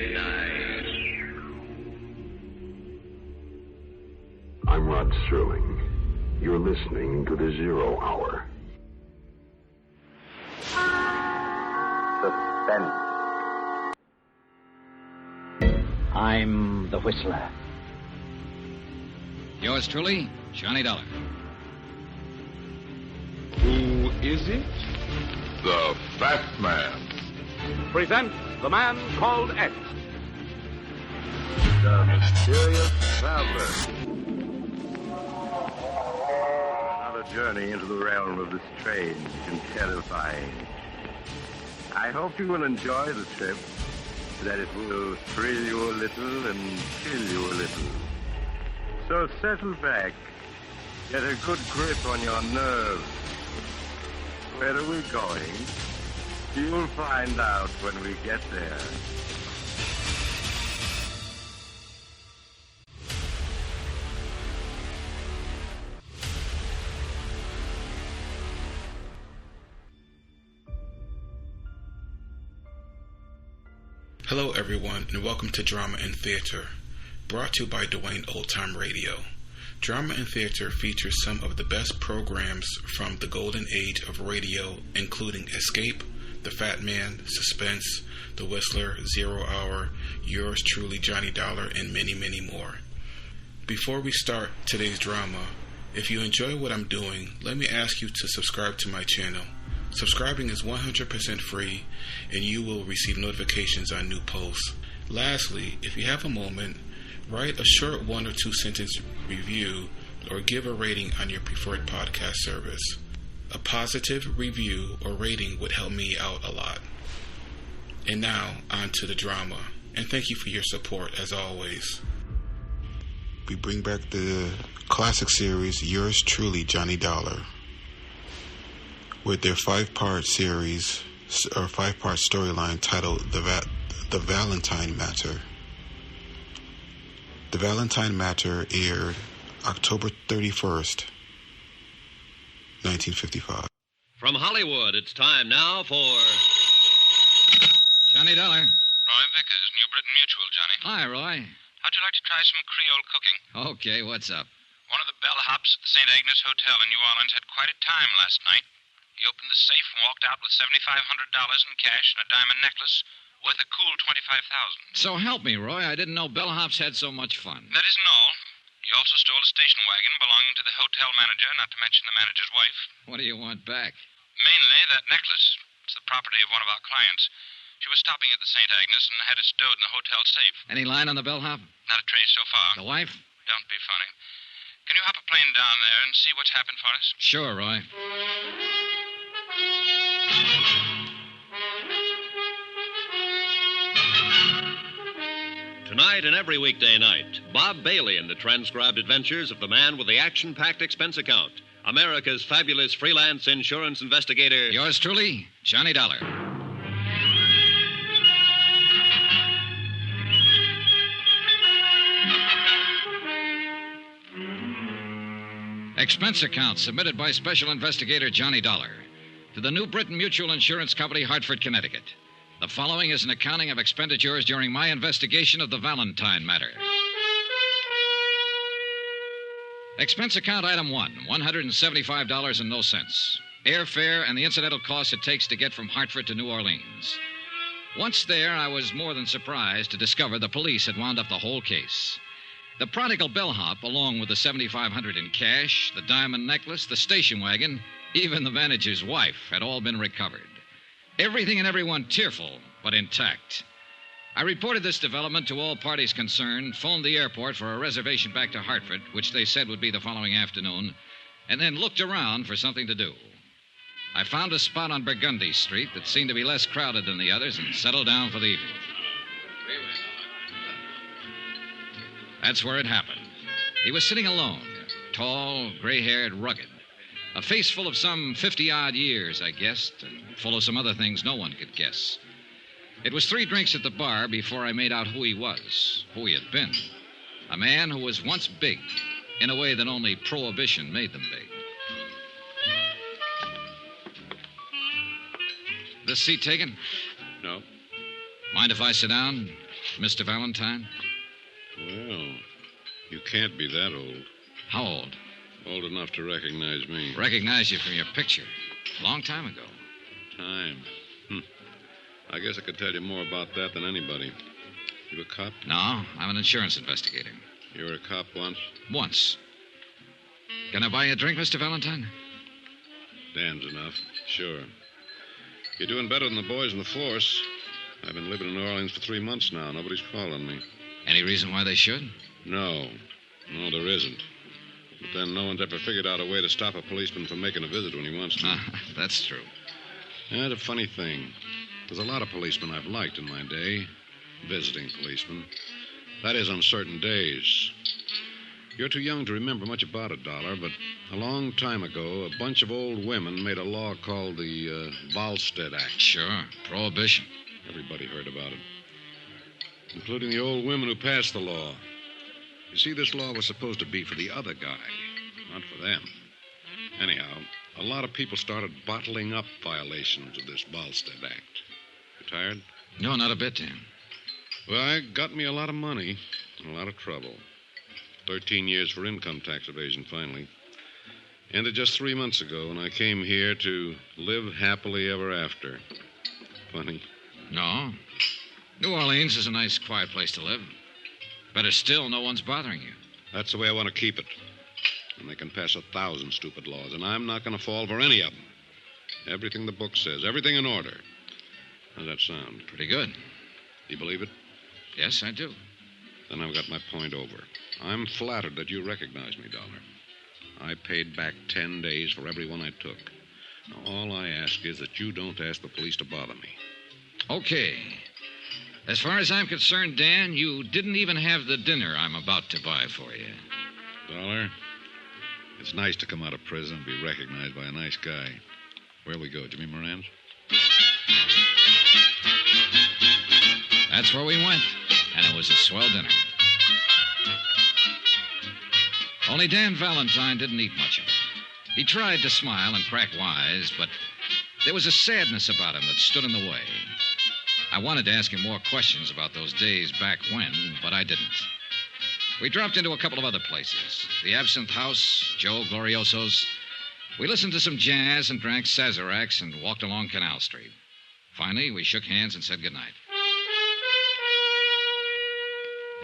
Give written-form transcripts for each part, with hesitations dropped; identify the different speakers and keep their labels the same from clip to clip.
Speaker 1: midnight.
Speaker 2: I'm Rod Sterling. You're listening to the Zero Hour.
Speaker 3: Suspense. I'm the Whistler.
Speaker 4: Yours truly, Johnny Dollar.
Speaker 5: Who is it?
Speaker 6: The Fat Man.
Speaker 7: Presents The Man Called X.
Speaker 6: The Mysterious Traveler.
Speaker 8: Another journey into the realm of the strange and terrifying. I hope you will enjoy the trip, that it will thrill you a little and chill you a little. So settle back, get a good grip on your nerves. Where are we going? You'll find out when we get there.
Speaker 9: Hello everyone, and welcome to Drama and Theater, brought to you by Duane Old Time Radio. Drama and Theater features some of the best programs from the golden age of radio, including Escape, The Fat Man, Suspense, The Whistler, Zero Hour, Yours Truly, Johnny Dollar, and many, many more. Before we start today's drama, if you enjoy what I'm doing, let me ask you to subscribe to my channel. Subscribing is 100% free, and you will receive notifications on new posts. Lastly, if you have a moment, write a short 1 or 2 sentence review or give a rating on your preferred podcast service. A positive review or rating would help me out a lot. And now, on to the drama. And thank you for your support, as always. We bring back the classic series, Yours Truly, Johnny Dollar, with their 5-part series, or 5-part storyline titled The Valentine Matter. The Valentine Matter aired October 31st, 1955.
Speaker 10: From Hollywood, it's time now for
Speaker 4: Johnny Dollar.
Speaker 11: Roy Vickers, New Britain Mutual, Johnny.
Speaker 4: Hi, Roy.
Speaker 11: How'd you like to try some Creole cooking?
Speaker 4: Okay, what's up?
Speaker 11: One of the bellhops at the St. Agnes Hotel in New Orleans had quite a time last night. He opened the safe and walked out with $7,500 in cash and a diamond necklace worth a cool $25,000.
Speaker 4: So help me, Roy. I didn't know bellhops had so much fun.
Speaker 11: That isn't all. He also stole a station wagon belonging to the hotel manager, not to mention the manager's wife.
Speaker 4: What do you want back?
Speaker 11: Mainly that necklace. It's the property of one of our clients. She was stopping at the St. Agnes and had it stowed in the hotel safe.
Speaker 4: Any line on the bellhop?
Speaker 11: Not a trace so far.
Speaker 4: The wife?
Speaker 11: Don't be funny. Can you hop a plane down there and see what's happened for us?
Speaker 4: Sure, Roy.
Speaker 10: Tonight and every weekday night, Bob Bailey in the transcribed adventures of the man with the action-packed expense account, America's fabulous freelance insurance investigator.
Speaker 4: Yours truly, Johnny Dollar. Expense account submitted by Special Investigator Johnny Dollar to the New Britain Mutual Insurance Company, Hartford, Connecticut. The following is an accounting of expenditures during my investigation of the Valentine matter. Expense account item 1, $175 and no cents. Airfare and the incidental costs it takes to get from Hartford to New Orleans. Once there, I was more than surprised to discover the police had wound up the whole case. The prodigal bellhop, along with the $7,500 in cash, the diamond necklace, the station wagon, even the manager's wife, had all been recovered. Everything and everyone tearful, but intact. I reported this development to all parties concerned, phoned the airport for a reservation back to Hartford, which they said would be the following afternoon, and then looked around for something to do. I found a spot on Burgundy Street that seemed to be less crowded than the others and settled down for the evening. That's where it happened. He was sitting alone, tall, gray-haired, rugged. A face full of some 50-odd years, I guessed, and full of some other things no one could guess. It was 3 drinks at the bar before I made out who he was, who he had been. A man who was once big, in a way that only Prohibition made them big. This seat taken?
Speaker 5: No.
Speaker 4: Mind if I sit down? Mr. Valentine?
Speaker 1: Well, you can't be that old.
Speaker 4: How old?
Speaker 1: Old enough to recognize me.
Speaker 4: Recognize you from your picture. A long time ago.
Speaker 1: Time. I guess I could tell you more about that than anybody. You a cop?
Speaker 4: No, I'm an insurance investigator.
Speaker 1: You were a cop once?
Speaker 4: Once. Can I buy you a drink, Mr. Valentine?
Speaker 1: Dan's enough. Sure. You're doing better than the boys in the force. I've been living in New Orleans for 3 months now. Nobody's calling me.
Speaker 4: Any reason why they should?
Speaker 1: No. No, there isn't. But then no one's ever figured out a way to stop a policeman from making a visit when he wants to.
Speaker 4: That's true.
Speaker 1: Yeah, it's a funny thing. There's a lot of policemen I've liked in my day. Visiting policemen. That is, on certain days. You're too young to remember much about it, Dollar, but a long time ago, a bunch of old women made a law called the Volstead Act.
Speaker 4: Sure. Prohibition.
Speaker 1: Everybody heard about it. Including the old women who passed the law. You see, this law was supposed to be for the other guy, not for them. Anyhow, a lot of people started bottling up violations of this Volstead Act. You tired?
Speaker 4: No, not a bit, Dan.
Speaker 1: Well, it got me a lot of money and a lot of trouble. 13 years for income tax evasion, finally. Ended just 3 months ago, and I came here to live happily ever after. Funny.
Speaker 4: No. New Orleans is a nice, quiet place to live. Better still, no one's bothering you.
Speaker 1: That's the way I want to keep it. And they can pass 1,000 stupid laws, and I'm not going to fall for any of them. Everything the book says, everything in order. How's that sound?
Speaker 4: Pretty good.
Speaker 1: You believe it?
Speaker 4: Yes, I do.
Speaker 1: Then I've got my point over. I'm flattered that you recognize me, Dollar. I paid back 10 days for every one I took. Now, all I ask is that you don't ask the police to bother me.
Speaker 4: Okay. As far as I'm concerned, Dan, you didn't even have the dinner I'm about to buy for you.
Speaker 1: Dollar, it's nice to come out of prison and be recognized by a nice guy. Where'll we go, Jimmy Moran's?
Speaker 4: That's where we went, and it was a swell dinner. Only Dan Valentine didn't eat much of it. He tried to smile and crack wise, but there was a sadness about him that stood in the way. I wanted to ask him more questions about those days back when, but I didn't. We dropped into a couple of other places. The Absinthe House, Joe Glorioso's. We listened to some jazz and drank Sazeracs and walked along Canal Street. Finally, we shook hands and said goodnight.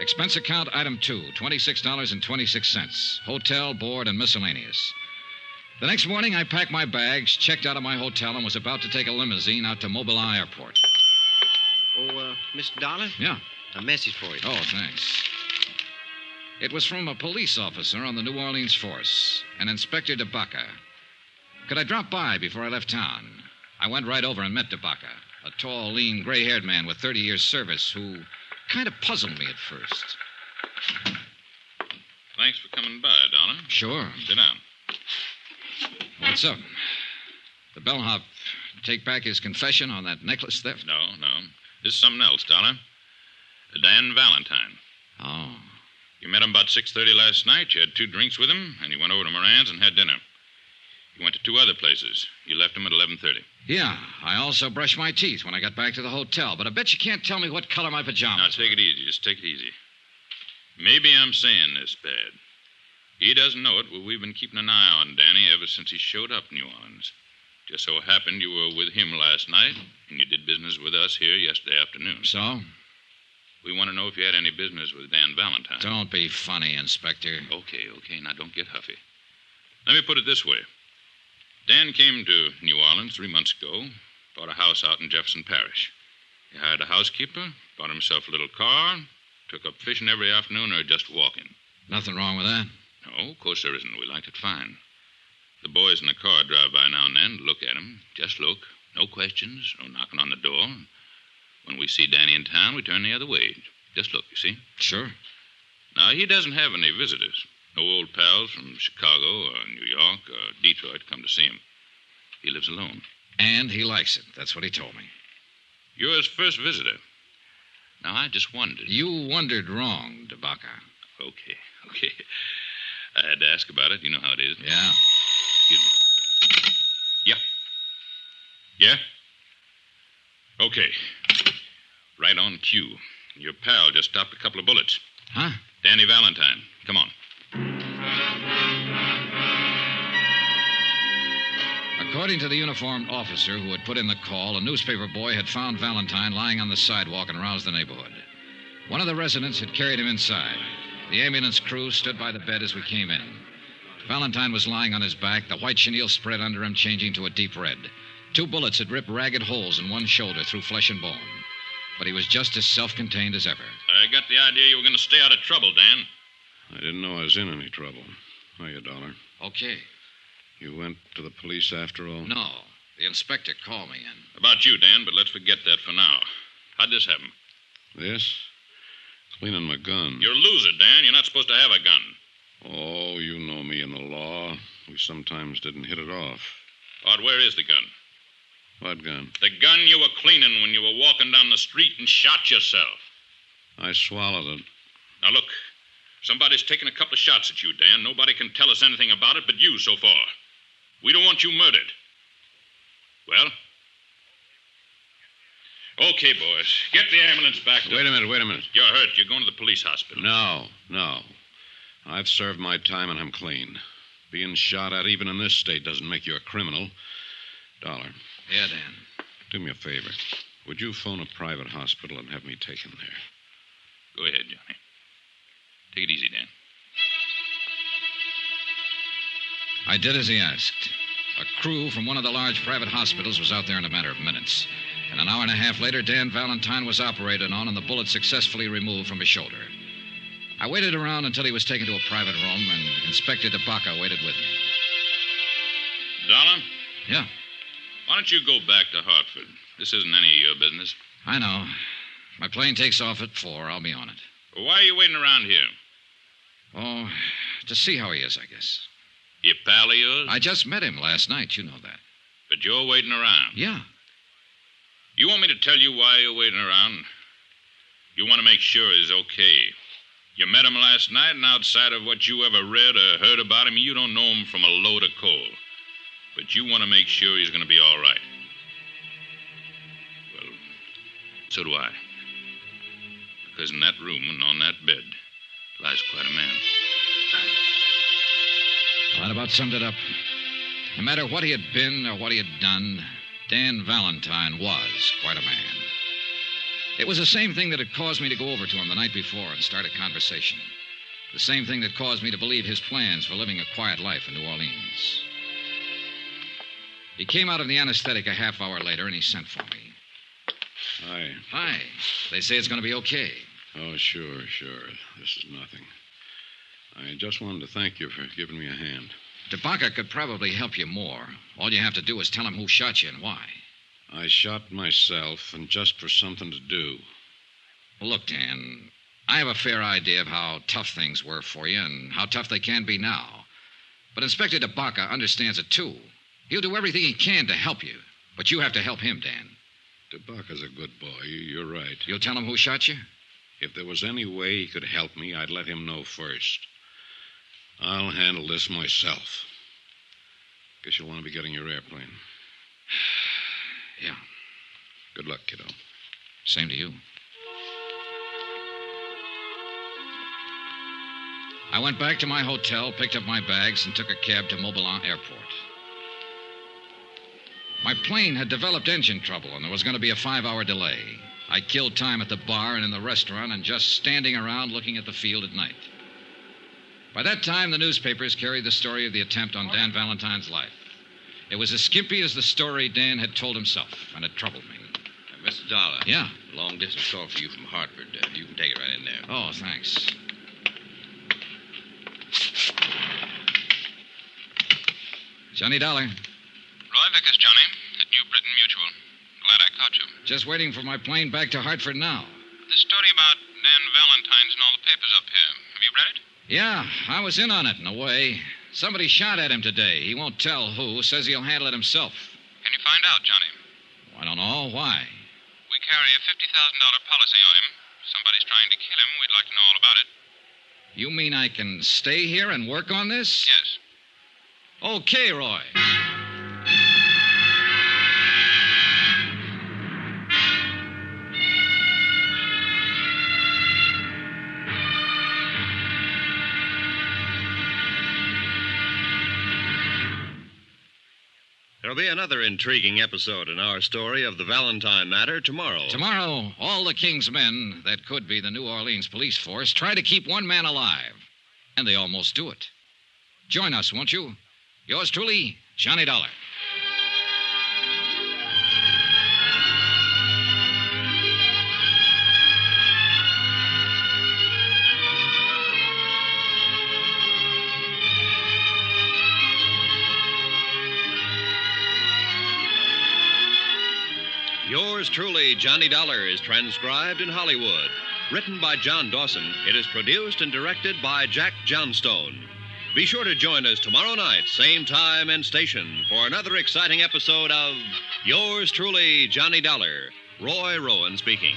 Speaker 4: Expense account item 2, $26.26. Hotel, board, and miscellaneous. The next morning, I packed my bags, checked out of my hotel, and was about to take a limousine out to Mobile Airport.
Speaker 12: Oh, Mr. Dollar?
Speaker 4: Yeah?
Speaker 12: A message for you.
Speaker 4: Oh, thanks. It was from a police officer on the New Orleans force, an Inspector DeBaca. Could I drop by before I left town? I went right over and met DeBaca, a tall, lean, gray-haired man with 30 years' service who kind of puzzled me at first.
Speaker 11: Thanks for coming by, Dollar.
Speaker 4: Sure.
Speaker 11: Sit down.
Speaker 4: What's up? The bellhop take back his confession on that necklace theft?
Speaker 11: No. This is something else, Dollar. Dan Valentine.
Speaker 4: Oh.
Speaker 11: You met him about 6:30 last night. You had 2 drinks with him, and you went over to Moran's and had dinner. You went to 2 other places. You left him at 11:30.
Speaker 4: Yeah, I also brushed my teeth when I got back to the hotel, but I bet you can't tell me what color my pajamas
Speaker 11: Now, take it easy. Just take it easy. Maybe I'm saying this bad. He doesn't know it, but we've been keeping an eye on Danny ever since he showed up in New Orleans. Just so happened you were with him last night, and you did business with us here yesterday afternoon.
Speaker 4: So?
Speaker 11: We want to know if you had any business with Dan Valentine.
Speaker 4: Don't be funny, Inspector.
Speaker 11: Okay. Now, don't get huffy. Let me put it this way. Dan came to New Orleans 3 months ago, bought a house out in Jefferson Parish. He hired a housekeeper, bought himself a little car, took up fishing every afternoon or just walking.
Speaker 4: Nothing wrong with that?
Speaker 11: No, of course there isn't. We liked it fine. The boys in the car drive by now and then to look at him. Just look. No questions, no knocking on the door. When we see Danny in town, we turn the other way. Just look, you see?
Speaker 4: Sure.
Speaker 11: Now, he doesn't have any visitors. No old pals from Chicago or New York or Detroit come to see him. He lives alone.
Speaker 4: And he likes it. That's what he told me.
Speaker 11: You're his first visitor. Now, I just wondered.
Speaker 4: You wondered wrong, DeBaca.
Speaker 11: Okay. I had to ask about it. You know how it is.
Speaker 4: Yeah.
Speaker 11: Excuse me. Yeah? Okay. Right on cue. Your pal just stopped a couple of bullets.
Speaker 4: Huh?
Speaker 11: Danny Valentine. Come on.
Speaker 4: According to the uniformed officer who had put in the call, a newspaper boy had found Valentine lying on the sidewalk and roused the neighborhood. One of the residents had carried him inside. The ambulance crew stood by the bed as we came in. Valentine was lying on his back, the white chenille spread under him changing to a deep red. 2 bullets had ripped ragged holes in one shoulder through flesh and bone. But he was just as self-contained as ever.
Speaker 11: I got the idea you were going to stay out of trouble, Dan.
Speaker 1: I didn't know I was in any trouble. Hiya, Dollar.
Speaker 4: Okay.
Speaker 1: You went to the police after all?
Speaker 4: No. The inspector called me in.
Speaker 11: About you, Dan, but let's forget that for now. How'd this happen?
Speaker 1: This? Cleaning my gun.
Speaker 11: You're a loser, Dan. You're not supposed to have a gun.
Speaker 1: Oh, you know me and the law. We sometimes didn't hit it off.
Speaker 11: Art, where is the gun?
Speaker 1: What gun?
Speaker 11: The gun you were cleaning when you were walking down the street and shot yourself.
Speaker 1: I swallowed it.
Speaker 11: Now, look. Somebody's taken a couple of shots at you, Dan. Nobody can tell us anything about it but you so far. We don't want you murdered. Well? Okay, boys. Get the ambulance back.
Speaker 1: Wait a minute.
Speaker 11: You're hurt. You're going to the police hospital.
Speaker 1: No. I've served my time and I'm clean. Being shot at even in this state doesn't make you a criminal. Dollar.
Speaker 4: Yeah, Dan.
Speaker 1: Do me a favor. Would you phone a private hospital and have me taken there?
Speaker 11: Go ahead, Johnny. Take it easy, Dan.
Speaker 4: I did as he asked. A crew from one of the large private hospitals was out there in a matter of minutes. And an hour and a half later, Dan Valentine was operated on and the bullet successfully removed from his shoulder. I waited around until he was taken to a private room, and Inspector DeBacca waited with me.
Speaker 11: Dollar?
Speaker 4: Yeah?
Speaker 11: Why don't you go back to Hartford? This isn't any of your business.
Speaker 4: I know. My plane takes off at 4. I'll be on it.
Speaker 11: Well, why are you waiting around here?
Speaker 4: Oh, to see how he is, I guess.
Speaker 11: Your pal of yours?
Speaker 4: I just met him last night. You know that.
Speaker 11: But you're waiting around?
Speaker 4: Yeah.
Speaker 11: You want me to tell you why you're waiting around? You want to make sure he's okay. You met him last night, and outside of what you ever read or heard about him, you don't know him from a load of coal. But you want to make sure he's going to be all right. Well, so do I. Because in that room and on that bed lies quite a man.
Speaker 4: Well, that about summed it up. No matter what he had been or what he had done, Dan Valentine was quite a man. It was the same thing that had caused me to go over to him the night before and start a conversation. The same thing that caused me to believe his plans for living a quiet life in New Orleans. He came out of the anesthetic a half hour later, and he sent for me.
Speaker 1: Hi.
Speaker 4: Hi. They say it's going to be okay.
Speaker 1: Oh, sure. This is nothing. I just wanted to thank you for giving me a hand.
Speaker 4: DeBacca could probably help you more. All you have to do is tell him who shot you and why.
Speaker 1: I shot myself, and just for something to do.
Speaker 4: Look, Dan, I have a fair idea of how tough things were for you and how tough they can be now. But Inspector DeBacca understands it, too. He'll do everything he can to help you. But you have to help him, Dan.
Speaker 1: DeBacca's a good boy. You're right.
Speaker 4: You'll tell him who shot you?
Speaker 1: If there was any way he could help me, I'd let him know first. I'll handle this myself. Guess you'll want to be getting your airplane.
Speaker 4: Yeah.
Speaker 1: Good luck, kiddo.
Speaker 4: Same to you. I went back to my hotel, picked up my bags, and took a cab to Mobilon Airport. My plane had developed engine trouble, and there was going to be a 5-hour delay. I killed time at the bar and in the restaurant and just standing around looking at the field at night. By that time, the newspapers carried the story of the attempt on Dan Valentine's life. It was as skimpy as the story Dan had told himself, and it troubled me.
Speaker 12: Mr. Dollar.
Speaker 4: Yeah?
Speaker 12: Long-distance call for you from Hartford. You can take it right in there.
Speaker 4: Oh, thanks. Johnny Dollar.
Speaker 13: Roy Vickers, Johnny, at New Britain Mutual. Glad I caught you.
Speaker 4: Just waiting for my plane back to Hartford now.
Speaker 13: This story about Dan Valentine's in all the papers up here. Have you read it?
Speaker 4: Yeah, I was in on it in a way. Somebody shot at him today. He won't tell who. Says he'll handle it himself.
Speaker 13: Can you find out, Johnny?
Speaker 4: I don't know. Why?
Speaker 13: We carry a $50,000 policy on him. Somebody's trying to kill him. We'd like to know all about it.
Speaker 4: You mean I can stay here and work on this?
Speaker 13: Yes.
Speaker 4: Okay, Roy.
Speaker 10: There'll be another intriguing episode in our story of the Valentine matter tomorrow.
Speaker 4: Tomorrow, all the King's men that could be the New Orleans police force try to keep one man alive. And they almost do it. Join us, won't you? Yours truly, Johnny Dollar.
Speaker 10: Yours truly, Johnny Dollar, is transcribed in Hollywood. Written by John Dawson, it is produced and directed by Jack Johnstone. Be sure to join us tomorrow night, same time and station, for another exciting episode of Yours truly, Johnny Dollar. Roy Rowan speaking.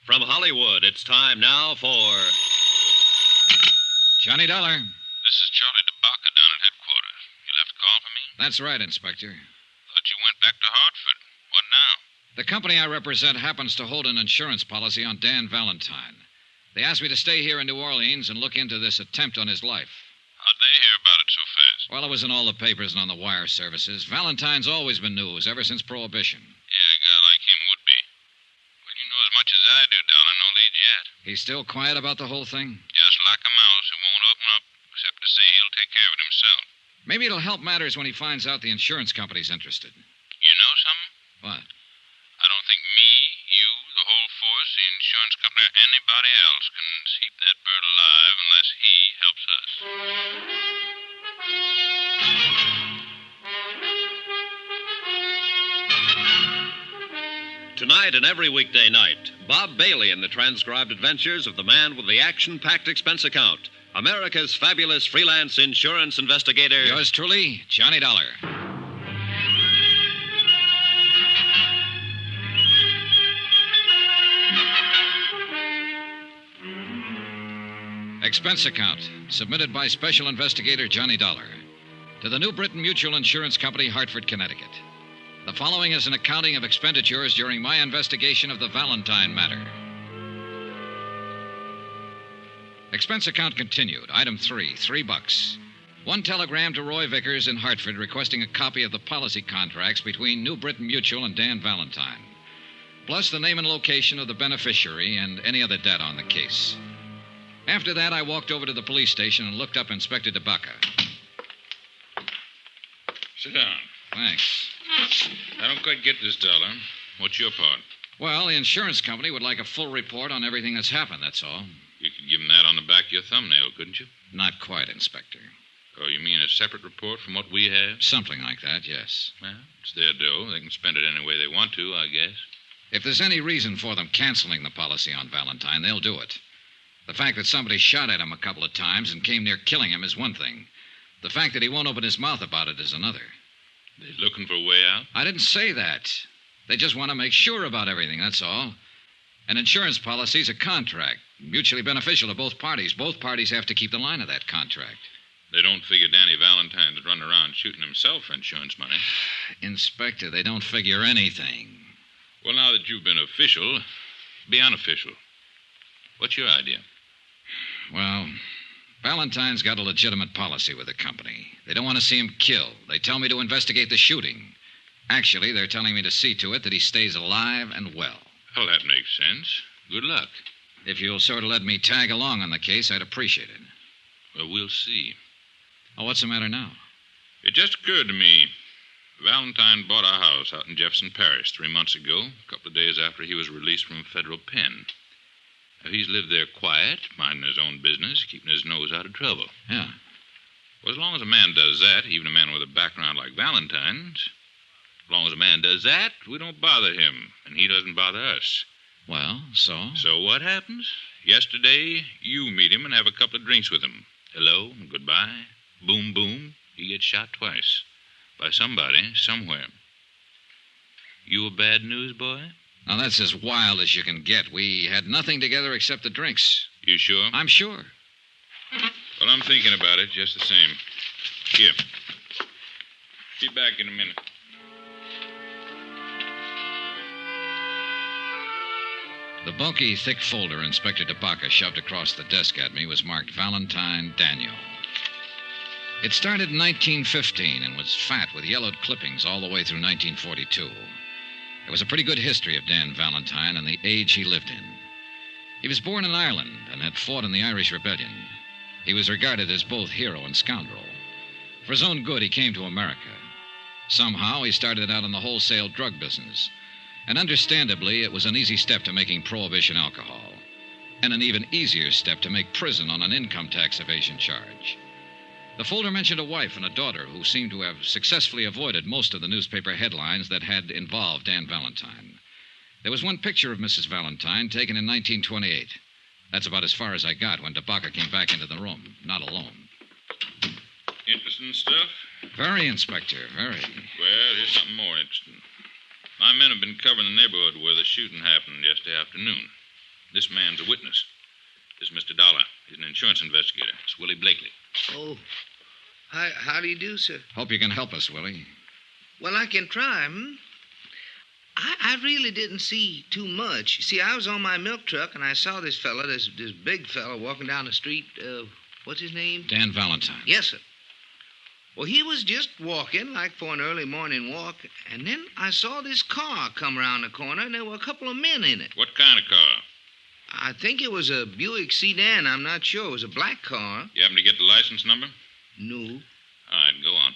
Speaker 10: From Hollywood, it's time now for
Speaker 4: Johnny Dollar.
Speaker 13: This is Charlie DeBacca down at headquarters. You left a call for me?
Speaker 4: That's right, Inspector.
Speaker 13: Thought you went back to Hartford. What now?
Speaker 4: The company I represent happens to hold an insurance policy on Dan Valentine. They asked me to stay here in New Orleans and look into this attempt on his life.
Speaker 13: How'd they hear about it so fast?
Speaker 4: Well, it was in all the papers and on the wire services. Valentine's always been news ever since Prohibition.
Speaker 13: Yeah, a guy like him would be. Well, you know as much as I do, Dollar. No leads yet.
Speaker 4: He's still quiet about the whole thing?
Speaker 13: Just like a mouse who won't open up, except to say he'll take care of it himself.
Speaker 4: Maybe it'll help matters when he finds out the insurance company's interested.
Speaker 13: You know something?
Speaker 4: What?
Speaker 13: I don't think me, you, the whole force, the insurance company, or anybody else can keep that bird alive unless he helps us.
Speaker 10: Tonight and every weekday night, Bob Bailey in the transcribed adventures of the man with the action-packed expense account, America's fabulous freelance insurance investigator.
Speaker 4: Yours truly, Johnny Dollar. Expense account, submitted by Special Investigator Johnny Dollar to the New Britain Mutual Insurance Company, Hartford, Connecticut. The following is an accounting of expenditures during my investigation of the Valentine matter. Expense account continued. Item 3, $3. One telegram to Roy Vickers in Hartford requesting a copy of the policy contracts between New Britain Mutual and Dan Valentine, plus the name and location of the beneficiary and any other data on the case. After that, I walked over to the police station and looked up Inspector DeBacca.
Speaker 11: Sit down.
Speaker 4: Thanks.
Speaker 11: I don't quite get this, Dollar. What's your part?
Speaker 4: Well, the insurance company would like a full report on everything that's happened, that's all.
Speaker 11: You could give them that on the back of your thumbnail, couldn't you?
Speaker 4: Not quite, Inspector.
Speaker 11: Oh, you mean a separate report from what we have?
Speaker 4: Something like that, yes.
Speaker 11: Well, it's their dough. They can spend it any way they want to, I guess.
Speaker 4: If there's any reason for them canceling the policy on Valentine, they'll do it. The fact that somebody shot at him a couple of times and came near killing him is one thing. The fact that he won't open his mouth about it is another.
Speaker 11: They're looking for a way out?
Speaker 4: I didn't say that. They just want to make sure about everything, that's all. An insurance policy's a contract, mutually beneficial to both parties. Both parties have to keep the line of that contract.
Speaker 11: They don't figure Danny Valentine's running around shooting himself for insurance money.
Speaker 4: Inspector, they don't figure anything.
Speaker 11: Well, now that you've been official, be unofficial. What's your idea?
Speaker 4: Well, Valentine's got a legitimate policy with the company. They don't want to see him killed. They tell me to investigate the shooting. Actually, they're telling me to see to it that he stays alive and well.
Speaker 11: Well, that makes sense. Good luck.
Speaker 4: If you'll sort of let me tag along on the case, I'd appreciate it.
Speaker 11: Well, we'll see.
Speaker 4: Oh, what's the matter now?
Speaker 11: It just occurred to me. Valentine bought a house out in Jefferson Parish 3 months ago, a couple of days after he was released from federal pen. Now, he's lived there quiet, minding his own business, keeping his nose out of trouble.
Speaker 4: Yeah.
Speaker 11: Well, as long as a man does that, even a man with a background like Valentine's, as long as a man does that, we don't bother him, and he doesn't bother us.
Speaker 4: Well, so?
Speaker 11: So what happens? Yesterday, you meet him and have a couple of drinks with him. Hello, goodbye, boom, boom. He gets shot twice. By somebody, somewhere. You a bad news boy?
Speaker 4: Now, that's as wild as you can get. We had nothing together except the drinks.
Speaker 11: You sure?
Speaker 4: I'm sure.
Speaker 11: Well, I'm thinking about it just the same. Here. Be back in a minute.
Speaker 4: The bulky, thick folder Inspector DeBacca shoved across the desk at me was marked Valentine Daniel. It started in 1915 and was fat with yellowed clippings all the way through 1942. There was a pretty good history of Dan Valentine and the age he lived in. He was born in Ireland and had fought in the Irish Rebellion. He was regarded as both hero and scoundrel. For his own good, he came to America. Somehow, he started out in the wholesale drug business. And understandably, it was an easy step to making prohibition alcohol. And an even easier step to make prison on an income tax evasion charge. The folder mentioned a wife and a daughter who seemed to have successfully avoided most of the newspaper headlines that had involved Dan Valentine. There was one picture of Mrs. Valentine taken in 1928. That's about as far as I got when DeBacca came back into the room, not alone.
Speaker 11: Interesting stuff?
Speaker 4: Very, Inspector, very.
Speaker 11: Well, here's something more interesting. My men have been covering the neighborhood where the shooting happened yesterday afternoon. This man's a witness. This is Mr. Dollar. He's an insurance investigator. It's Willie Blakely.
Speaker 14: Oh, how do you do, sir?
Speaker 4: Hope you can help us, Willie.
Speaker 14: Well, I can try. I really didn't see too much. You see, I was on my milk truck, and I saw this fella, this big fella, walking down the street. What's his name?
Speaker 4: Dan Valentine.
Speaker 14: Yes, sir. Well, he was just walking, like for an early morning walk, and then I saw this car come around the corner, and there were a couple of men in it.
Speaker 11: What kind of car?
Speaker 14: I think it was a Buick sedan. I'm not sure. It was a black car.
Speaker 11: You happen to get the license number?
Speaker 14: No.
Speaker 11: All right, go on.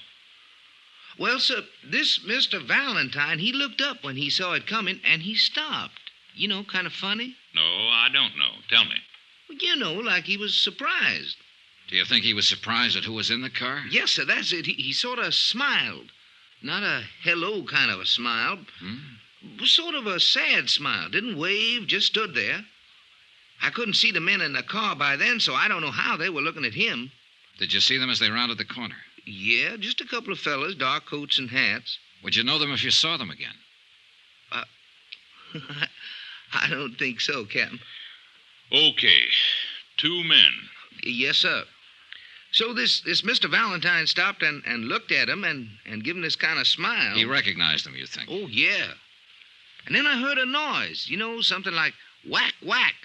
Speaker 14: Well, sir, this Mr. Valentine, he looked up when he saw it coming, and he stopped. You know, kind of funny.
Speaker 11: No, I don't know. Tell me.
Speaker 14: Well, you know, like he was surprised.
Speaker 4: Do you think he was surprised at who was in the car?
Speaker 14: Yes, sir, that's it. He sort of smiled. Not a hello kind of a smile. Sort of a sad smile. Didn't wave, just stood there. I couldn't see the men in the car by then, so I don't know how they were looking at him.
Speaker 4: Did you see them as they rounded the corner?
Speaker 14: Yeah, just a couple of fellas, dark coats and hats.
Speaker 4: Would you know them if you saw them again?
Speaker 14: I don't think so, Captain.
Speaker 11: Okay. 2 men.
Speaker 14: Yes, sir. So this Mr. Valentine stopped and looked at him and gave him this kind of smile.
Speaker 4: He recognized them, you think?
Speaker 14: Oh, yeah. And then I heard a noise, you know, something like whack, whack.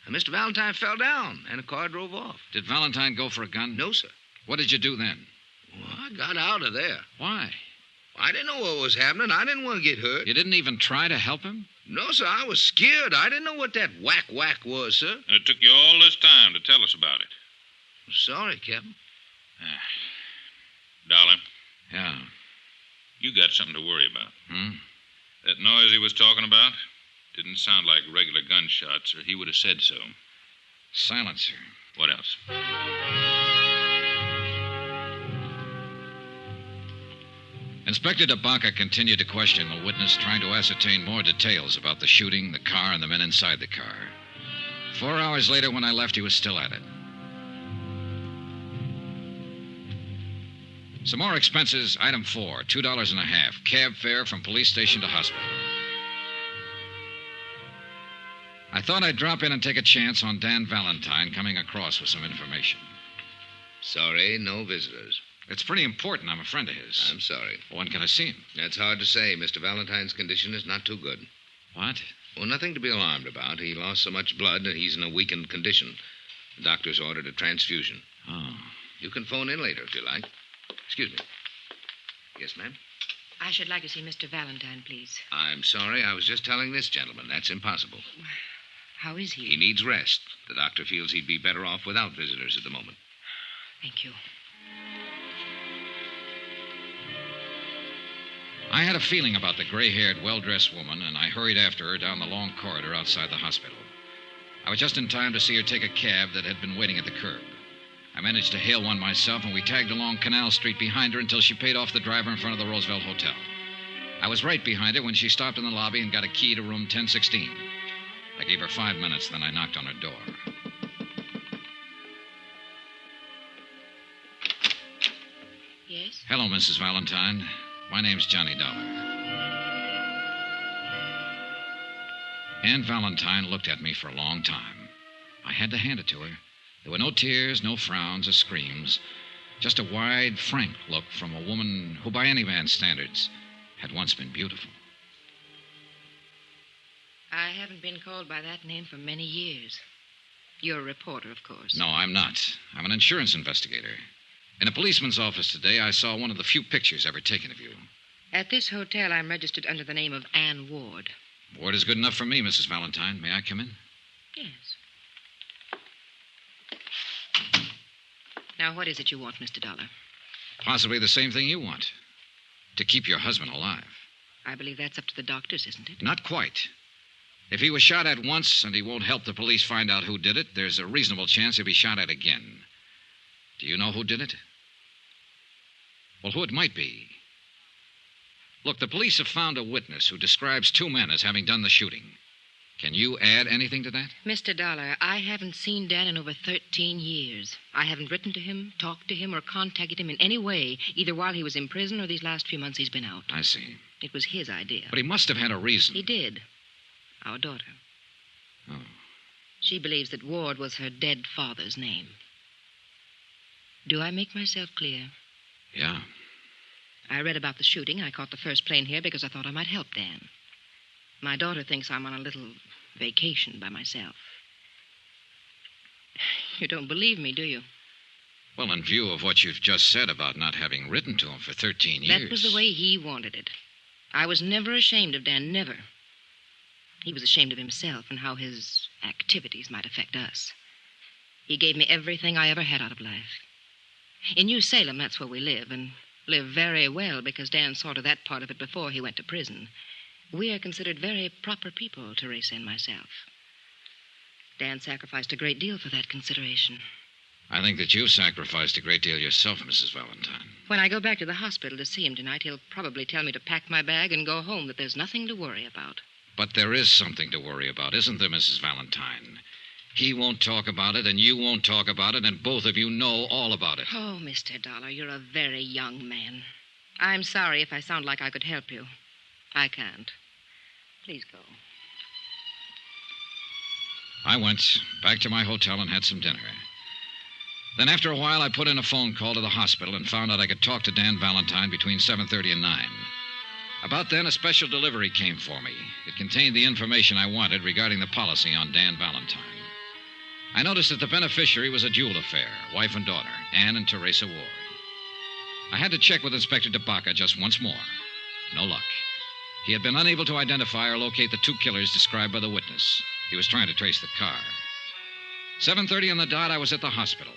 Speaker 14: And Mr. Valentine fell down, and the car drove off.
Speaker 4: Did Valentine go for a gun?
Speaker 14: No, sir.
Speaker 4: What did you do then?
Speaker 14: Well, I got out of there.
Speaker 4: Why?
Speaker 14: I didn't know what was happening. I didn't want to get hurt.
Speaker 4: You didn't even try to help him?
Speaker 14: No, sir. I was scared. I didn't know what that whack, whack was, sir.
Speaker 11: And it took you all this time to tell us about it.
Speaker 14: Sorry, Captain.
Speaker 11: Dollar.
Speaker 4: Yeah.
Speaker 11: You got something to worry about. That noise he was talking about didn't sound like regular gunshots, or he would have said so.
Speaker 4: Silencer.
Speaker 11: What else?
Speaker 4: Inspector DeBacca continued to question the witness, trying to ascertain more details about the shooting, the car, and the men inside the car. 4 hours later, when I left, he was still at it. Some more expenses. Item 4, $2.50. Cab fare from police station to hospital. I thought I'd drop in and take a chance on Dan Valentine coming across with some information.
Speaker 14: Sorry, no visitors.
Speaker 4: It's pretty important. I'm a friend of his.
Speaker 14: I'm sorry.
Speaker 4: When can I see him?
Speaker 14: That's hard to say. Mr. Valentine's condition is not too good.
Speaker 4: What?
Speaker 14: Well, nothing to be alarmed about. He lost so much blood that he's in a weakened condition. The doctor's ordered a transfusion.
Speaker 4: Oh.
Speaker 14: You can phone in later if you like. Excuse me. Yes, ma'am?
Speaker 15: I should like to see Mr. Valentine, please.
Speaker 14: I'm sorry. I was just telling this gentleman. That's impossible.
Speaker 15: How is he?
Speaker 14: He needs rest. The doctor feels he'd be better off without visitors at the moment.
Speaker 15: Thank you.
Speaker 4: I had a feeling about the gray-haired, well-dressed woman, and I hurried after her down the long corridor outside the hospital. I was just in time to see her take a cab that had been waiting at the curb. I managed to hail one myself, and we tagged along Canal Street behind her until she paid off the driver in front of the Roosevelt Hotel. I was right behind her when she stopped in the lobby and got a key to room 1016. I gave her 5 minutes, then I knocked on her door.
Speaker 15: Yes?
Speaker 4: Hello, Mrs. Valentine. My name's Johnny Dollar. Aunt Valentine looked at me for a long time. I had to hand it to her. There were no tears, no frowns or screams. Just a wide, frank look from a woman who, by any man's standards, had once been beautiful.
Speaker 15: I haven't been called by that name for many years. You're a reporter, of course.
Speaker 4: No, I'm not. I'm an insurance investigator. In a policeman's office today, I saw one of the few pictures ever taken of you.
Speaker 15: At this hotel, I'm registered under the name of Ann Ward.
Speaker 4: Ward is good enough for me, Mrs. Valentine. May I come in?
Speaker 15: Yes. Now, what is it you want, Mr. Dollar?
Speaker 4: Possibly the same thing you want. To keep your husband alive.
Speaker 15: I believe that's up to the doctors, isn't it?
Speaker 4: Not quite. If he was shot at once and he won't help the police find out who did it, there's a reasonable chance he'll be shot at again. Do you know who did it? Well, who it might be. Look, the police have found a witness who describes two men as having done the shooting. Can you add anything to that?
Speaker 15: Mr. Dollar, I haven't seen Dan in over 13 years. I haven't written to him, talked to him, or contacted him in any way, either while he was in prison or these last few months he's been out.
Speaker 4: I see.
Speaker 15: It was his idea.
Speaker 4: But he must have had a reason.
Speaker 15: He did. Our daughter.
Speaker 4: Oh.
Speaker 15: She believes that Ward was her dead father's name. Do I make myself clear?
Speaker 4: Yeah.
Speaker 15: I read about the shooting. I caught the first plane here because I thought I might help Dan. My daughter thinks I'm on a little vacation by myself. You don't believe me, do you?
Speaker 4: Well, in view of what you've just said about not having written to him for 13 years...
Speaker 15: That was the way he wanted it. I was never ashamed of Dan, never. He was ashamed of himself and how his activities might affect us. He gave me everything I ever had out of life. In New Salem, that's where we live, and live very well because Dan saw to that part of it before he went to prison. We are considered very proper people, Teresa and myself. Dan sacrificed a great deal for that consideration.
Speaker 4: I think that you've sacrificed a great deal yourself, Mrs. Valentine.
Speaker 15: When I go back to the hospital to see him tonight, he'll probably tell me to pack my bag and go home, that there's nothing to worry about.
Speaker 4: But there is something to worry about, isn't there, Mrs. Valentine? He won't talk about it, and you won't talk about it, and both of you know all about it.
Speaker 15: Oh, Mr. Dollar, you're a very young man. I'm sorry if I sound like I could help you. I can't. Please go.
Speaker 4: I went back to my hotel and had some dinner. Then after a while, I put in a phone call to the hospital and found out I could talk to Dan Valentine between 7:30 and 9. About then, a special delivery came for me. It contained the information I wanted regarding the policy on Dan Valentine. I noticed that the beneficiary was a dual affair, wife and daughter, Ann and Teresa Ward. I had to check with Inspector DeBaca just once more. No luck. He had been unable to identify or locate the two killers described by the witness. He was trying to trace the car. 7:30 on the dot, I was at the hospital.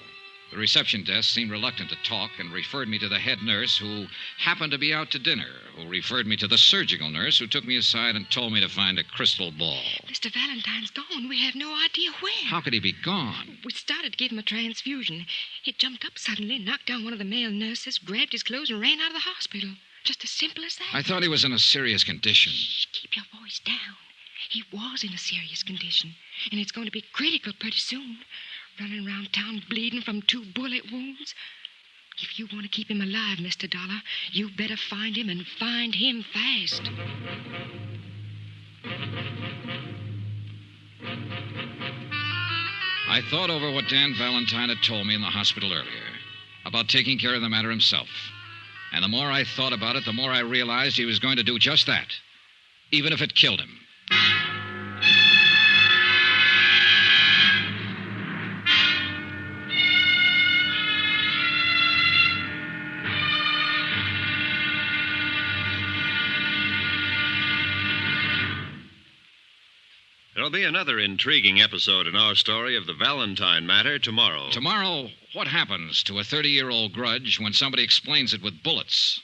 Speaker 4: The reception desk seemed reluctant to talk and referred me to the head nurse, who happened to be out to dinner, who referred me to the surgical nurse, who took me aside and told me to find a crystal ball.
Speaker 15: Mr. Valentine's gone. We have no idea when.
Speaker 4: How could he be gone?
Speaker 15: We started to give him a transfusion. He jumped up suddenly, knocked down one of the male nurses, grabbed his clothes, and ran out of the hospital. Just as simple as that.
Speaker 4: I thought he was in a serious condition.
Speaker 15: Shh, keep your voice down. He was in a serious condition, and it's going to be critical pretty soon. Running around town bleeding from 2 bullet wounds. If you want to keep him alive, Mr. Dollar, you better find him and find him fast.
Speaker 4: I thought over what Dan Valentine had told me in the hospital earlier about taking care of the matter himself. And the more I thought about it, the more I realized he was going to do just that, even if it killed him.
Speaker 10: There'll be another intriguing episode in our story of the Valentine matter tomorrow.
Speaker 4: Tomorrow, what happens to a 30-year-old grudge when somebody explains it with bullets?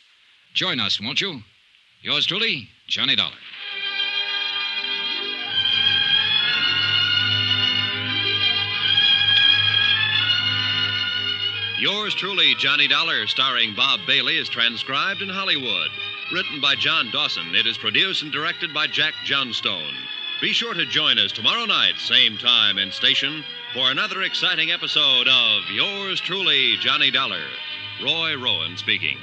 Speaker 4: Join us, won't you? Yours truly, Johnny Dollar.
Speaker 10: Yours truly, Johnny Dollar, starring Bob Bailey, is transcribed in Hollywood. Written by John Dawson, it is produced and directed by Jack Johnstone. Be sure to join us tomorrow night, same time and station, for another exciting episode of Yours truly, Johnny Dollar. Roy Rowan speaking.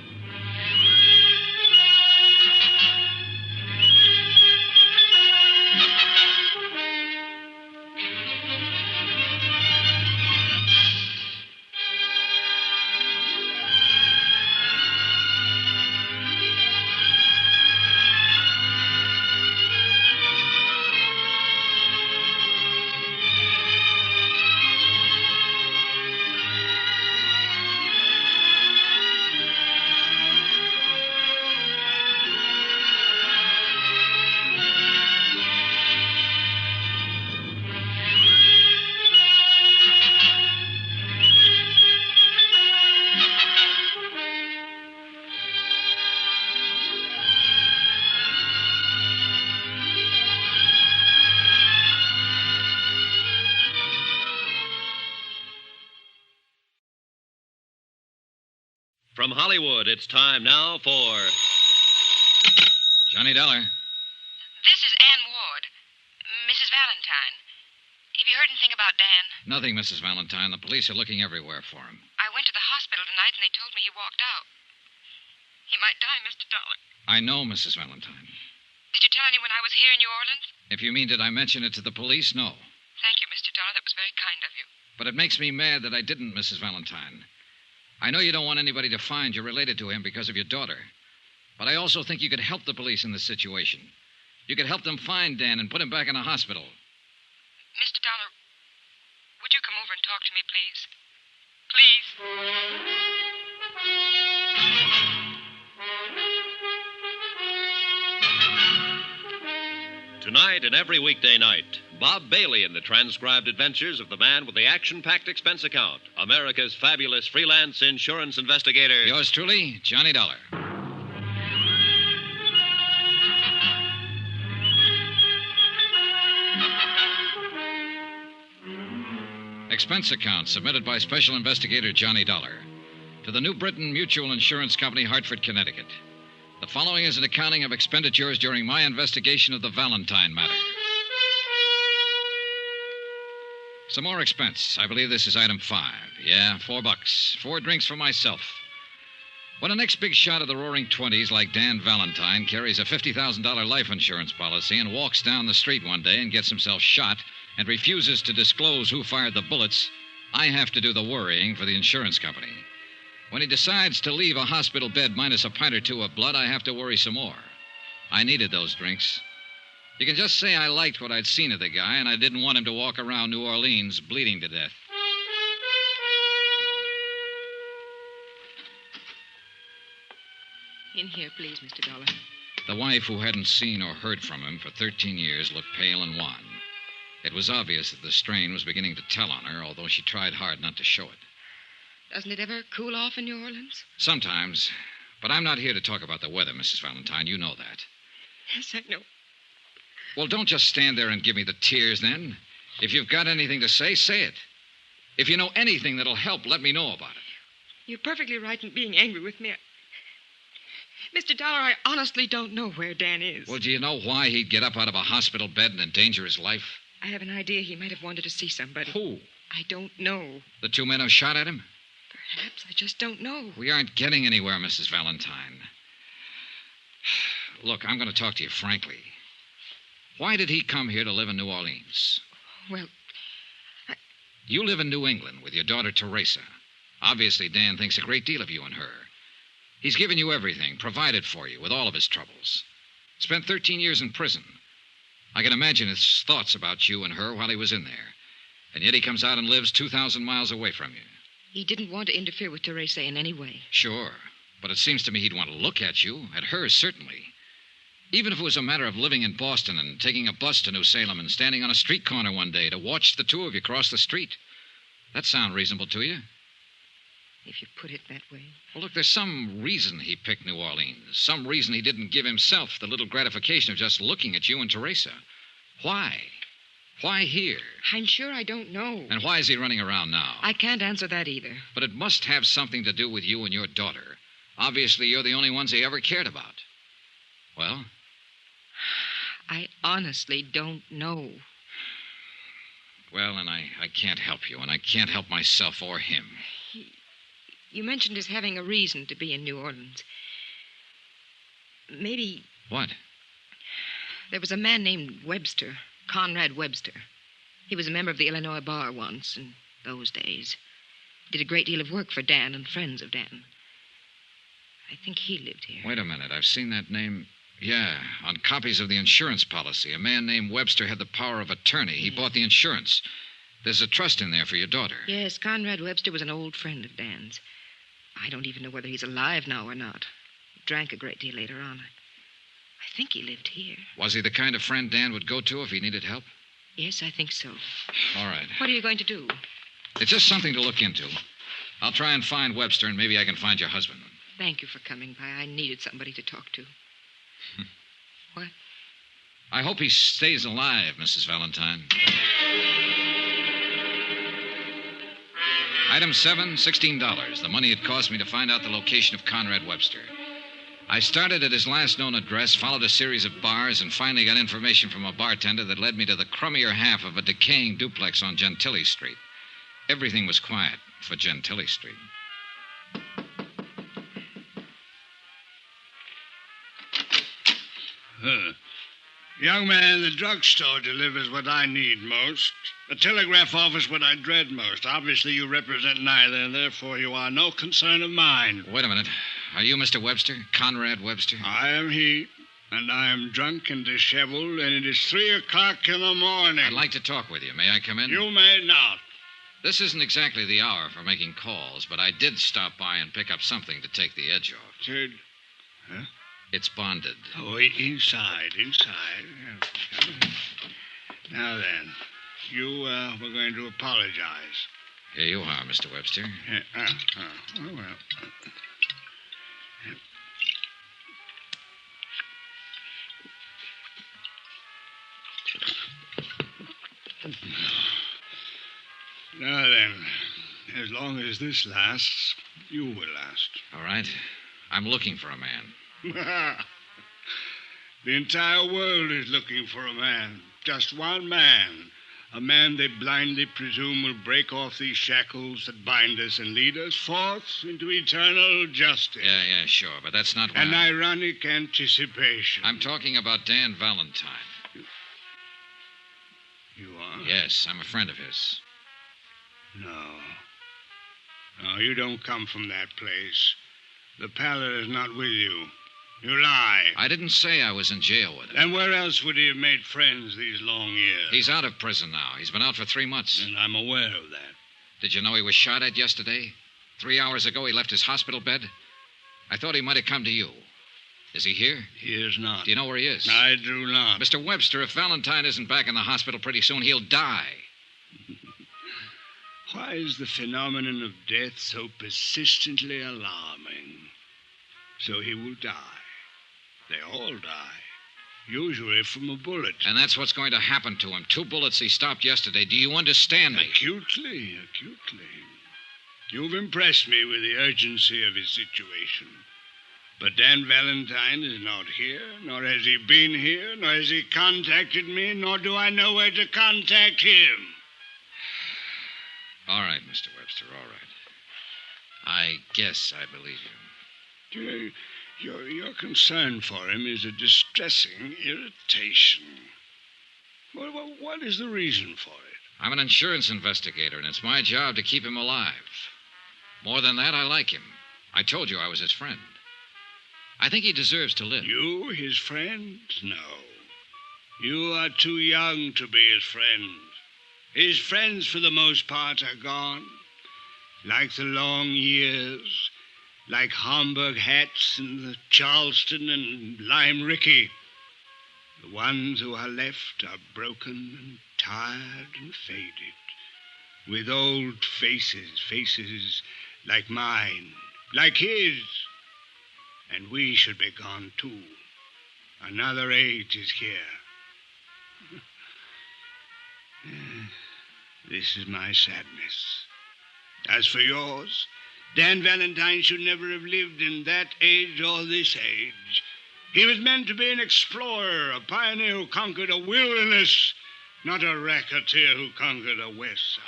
Speaker 10: From Hollywood, it's time now for
Speaker 4: Johnny Dollar.
Speaker 15: This is Ann Ward, Mrs. Valentine. Have you heard anything about Dan?
Speaker 4: Nothing, Mrs. Valentine. The police are looking everywhere for him.
Speaker 15: I went to the hospital tonight and they told me he walked out. He might die, Mr. Dollar.
Speaker 4: I know, Mrs. Valentine.
Speaker 15: Did you tell anyone I was here in New Orleans?
Speaker 4: If you mean, did I mention it to the police? No.
Speaker 15: Thank you, Mr. Dollar. That was very kind of you.
Speaker 4: But it makes me mad that I didn't, Mrs. Valentine. I know you don't want anybody to find you're related to him because of your daughter. But I also think you could help the police in this situation. You could help them find Dan and put him back in a hospital.
Speaker 15: Mr. Dollar, would you come over and talk to me, please?
Speaker 10: Tonight and every weekday night, Bob Bailey in the transcribed adventures of the man with the action-packed expense account, America's fabulous freelance insurance investigator.
Speaker 4: Yours truly, Johnny Dollar. Expense account submitted by Special Investigator Johnny Dollar to the New Britain Mutual Insurance Company, Hartford, Connecticut. The following is an accounting of expenditures during my investigation of the Valentine matter. Some more expense. I believe this is item 5. Yeah, $4. 4 drinks for myself. When the next big shot of the roaring 20s, like Dan Valentine, carries a $50,000 life insurance policy and walks down the street one day and gets himself shot and refuses to disclose who fired the bullets, I have to do the worrying for the insurance company. When he decides to leave a hospital bed minus a pint or two of blood, I have to worry some more. I needed those drinks. You can just say I liked what I'd seen of the guy, and I didn't want him to walk around New Orleans bleeding to death.
Speaker 15: In here, please, Mr. Dollar.
Speaker 4: The wife, who hadn't seen or heard from him for 13 years, looked pale and wan. It was obvious that the strain was beginning to tell on her, although she tried hard not to show it.
Speaker 15: Doesn't it ever cool off in New Orleans?
Speaker 4: Sometimes. But I'm not here to talk about the weather, Mrs. Valentine. You know that.
Speaker 15: Yes, I know.
Speaker 4: Well, don't just stand there and give me the tears, then. If you've got anything to say, say it. If you know anything that'll help, let me know about it.
Speaker 15: You're perfectly right in being angry with me. Mr. Dollar, I honestly don't know where Dan is.
Speaker 4: Well, do you know why he'd get up out of a hospital bed and endanger his life?
Speaker 15: I have an idea he might have wanted to see somebody.
Speaker 4: Who?
Speaker 15: I don't know.
Speaker 4: The 2 men who shot at him?
Speaker 15: Perhaps. I just don't know.
Speaker 4: We aren't getting anywhere, Mrs. Valentine. Look, I'm going to talk to you frankly. Why did he come here to live in New Orleans?
Speaker 15: Well,
Speaker 4: You live in New England with your daughter, Teresa. Obviously, Dan thinks a great deal of you and her. He's given you everything, provided for you with all of his troubles. Spent 13 years in prison. I can imagine his thoughts about you and her while he was in there. And yet he comes out and lives 2,000 miles away from you.
Speaker 15: He didn't want to interfere with Teresa in any way.
Speaker 4: Sure. But it seems to me he'd want to look at you, at her, certainly. Even if it was a matter of living in Boston and taking a bus to New Salem and standing on a street corner one day to watch the two of you cross the street. That sound reasonable to you?
Speaker 15: if you put it that way.
Speaker 4: Well, look, there's some reason he picked New Orleans. Some reason he didn't give himself the little gratification of just looking at you and Teresa. Why? Why here?
Speaker 15: I'm sure I don't know.
Speaker 4: And why is he running around now?
Speaker 15: I can't answer that either.
Speaker 4: But it must have something to do with you and your daughter. Obviously, you're the only ones he ever cared about. Well?
Speaker 15: I honestly don't know.
Speaker 4: Well, and I can't help you, and I can't help myself or him.
Speaker 15: You mentioned his having a reason to be in New Orleans. Maybe...
Speaker 4: What?
Speaker 15: There was a man named Webster, Conrad Webster. He was a member of the Illinois Bar once in those days. Did a great deal of work for Dan and friends of Dan. I think he lived here.
Speaker 4: Wait a minute. I've seen that name. Yeah, on copies of the insurance policy. A man named Webster had the power of attorney. He bought the insurance. There's a trust in there for your daughter.
Speaker 15: Yes, Conrad Webster was an old friend of Dan's. I don't even know whether he's alive now or not. He drank a great deal later on. I think he lived here.
Speaker 4: Was he the kind of friend Dan would go to if he needed help?
Speaker 15: Yes, I think so.
Speaker 4: All right.
Speaker 15: What are you going to do?
Speaker 4: It's just something to look into. I'll try and find Webster, and maybe I can find your husband.
Speaker 15: Thank you for coming by. I needed somebody to talk to. What?
Speaker 4: I hope he stays alive, Mrs. Valentine. Item 7, $16. The money it cost me to find out the location of Conrad Webster. I started at his last known address, followed a series of bars, and finally got information from a bartender that led me to the crummier half of a decaying duplex on Gentilly Street. Everything was quiet for Gentilly Street.
Speaker 16: Young man, the drugstore delivers what I need most. The telegraph office what I dread most. Obviously, you represent neither, and therefore you are no concern of mine.
Speaker 4: Wait a minute. Are you Mr. Webster? Conrad Webster?
Speaker 16: I am he, and I am drunk and disheveled, and it is 3 o'clock in the morning.
Speaker 4: I'd like to talk with you. May I come in?
Speaker 16: You may not.
Speaker 4: This isn't exactly the hour for making calls, but I did stop by and pick up something to take the edge off.
Speaker 16: Huh?
Speaker 4: It's bonded.
Speaker 16: Oh, inside. Now then, you were going to apologize.
Speaker 4: Here you are, Mr. Webster.
Speaker 16: Oh, well. Now then, as long as this lasts, you will last.
Speaker 4: All right. I'm looking for a man.
Speaker 16: The entire world is looking for a man. Just one man. A man they blindly presume will break off these shackles that bind us and lead us forth into eternal justice.
Speaker 4: Yeah, sure, but that's not
Speaker 16: An ironic anticipation.
Speaker 4: I'm talking about Dan Valentine.
Speaker 16: You are?
Speaker 4: Yes, I'm a friend of his.
Speaker 16: No, you don't come from that place. The pallet is not with you. You lie.
Speaker 4: I didn't say I was in jail with him.
Speaker 16: Then where else would he have made friends these long years?
Speaker 4: He's out of prison now. He's been out for 3 months.
Speaker 16: And I'm aware of that.
Speaker 4: Did you know he was shot at yesterday? 3 hours ago, he left his hospital bed. I thought he might have come to you. Is he here?
Speaker 16: He is not.
Speaker 4: Do you know where he is?
Speaker 16: I do not.
Speaker 4: Mr. Webster, if Valentine isn't back in the hospital pretty soon, he'll die.
Speaker 16: Why is the phenomenon of death so persistently alarming? So he will die. They all die. Usually from a bullet.
Speaker 4: And that's what's going to happen to him. 2 bullets he stopped yesterday. Do you understand me?
Speaker 16: Acutely. You've impressed me with the urgency of his situation. But Dan Valentine is not here, nor has he been here, nor has he contacted me, nor do I know where to contact him.
Speaker 4: All right, Mr. Webster, all right. I guess I believe you.
Speaker 16: Your concern for him is a distressing irritation. What is the reason for it?
Speaker 4: I'm an insurance investigator, and it's my job to keep him alive. More than that, I like him. I told you I was his friend. I think he deserves to live.
Speaker 16: You, his friend? No. You are too young to be his friend. His friends, for the most part, are gone. Like the long years, like Homburg hats and the Charleston and Lime Ricky. The ones who are left are broken and tired and faded, with old faces like mine, like his. And we should be gone, too. Another age is here. This is my sadness. As for yours, Dan Valentine should never have lived in that age or this age. He was meant to be an explorer, a pioneer who conquered a wilderness, not a racketeer who conquered a west side.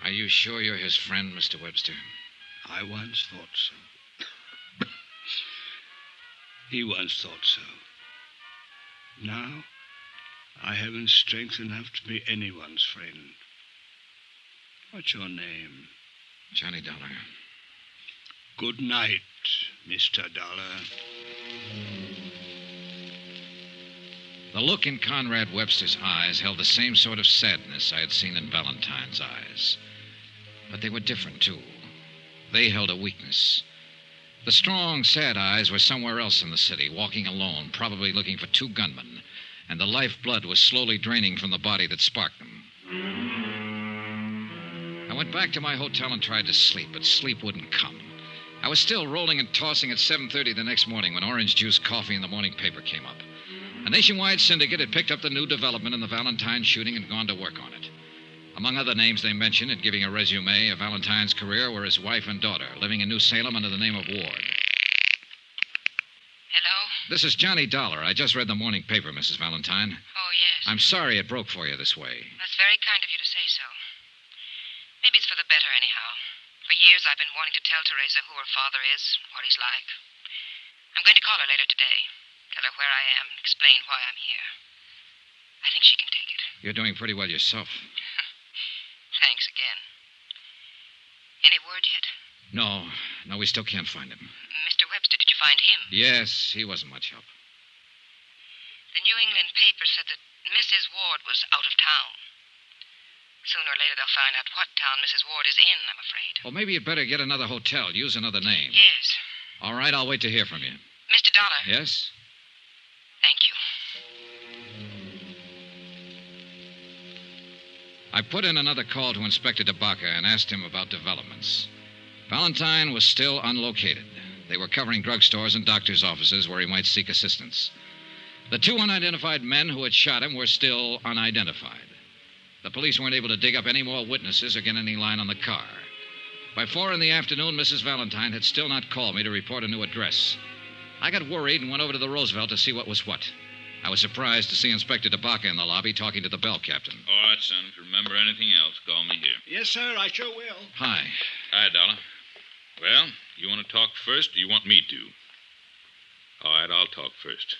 Speaker 4: Are you sure you're his friend, Mr. Webster?
Speaker 16: I once thought so. He once thought so. Now, I haven't strength enough to be anyone's friend. What's your name?
Speaker 4: Johnny Dollar.
Speaker 16: Good night, Mr. Dollar.
Speaker 4: The look in Conrad Webster's eyes held the same sort of sadness I had seen in Valentine's eyes. But they were different, too. They held a weakness. The strong, sad eyes were somewhere else in the city, walking alone, probably looking for two gunmen, and the lifeblood was slowly draining from the body that sparked them. I went back to my hotel and tried to sleep, but sleep wouldn't come. I was still rolling and tossing at 7:30 the next morning when orange juice coffee in the morning paper came up. A nationwide syndicate had picked up the new development in the Valentine shooting and gone to work on it. Among other names they mentioned in giving a resume of Valentine's career were his wife and daughter, living in New Salem under the name of Ward.
Speaker 15: Hello?
Speaker 4: This is Johnny Dollar. I just read the morning paper, Mrs. Valentine.
Speaker 15: Oh, yes.
Speaker 4: I'm sorry it broke for you this way.
Speaker 15: That's very kind of you to say so. Maybe it's for the better, anyhow. For years I've been wanting to tell Teresa who her father is, what he's like. I'm going to call her later today. Tell her where I am, explain why I'm here. I think she can take it.
Speaker 4: You're doing pretty well yourself.
Speaker 15: Thanks again. Any word yet?
Speaker 4: No, we still can't find him.
Speaker 15: Mr. Webster, did you find him?
Speaker 4: Yes, he wasn't much help.
Speaker 15: The New England paper said that Mrs. Ward was out of town. Sooner or later they'll find out what town Mrs. Ward is in, I'm afraid.
Speaker 4: Well, maybe you'd better get another hotel. Use another name.
Speaker 15: Yes.
Speaker 4: All right, I'll wait to hear from you.
Speaker 15: Mr. Dollar.
Speaker 4: Yes?
Speaker 15: Thank you.
Speaker 4: I put in another call to Inspector DeBaca and asked him about developments. Valentine was still unlocated. They were covering drugstores and doctors' offices where he might seek assistance. The two unidentified men who had shot him were still unidentified. The police weren't able to dig up any more witnesses or get any line on the car. By 4 in the afternoon, Mrs. Valentine had still not called me to report a new address. I got worried and went over to the Roosevelt to see what was what. I was surprised to see Inspector DeBaca in the lobby talking to the bell captain.
Speaker 11: All right, son. If you remember anything else, call me here.
Speaker 16: Yes, sir, I sure will.
Speaker 4: Hi.
Speaker 11: Hi, Dollar. Well, you want to talk first, or you want me to? All right, I'll talk first.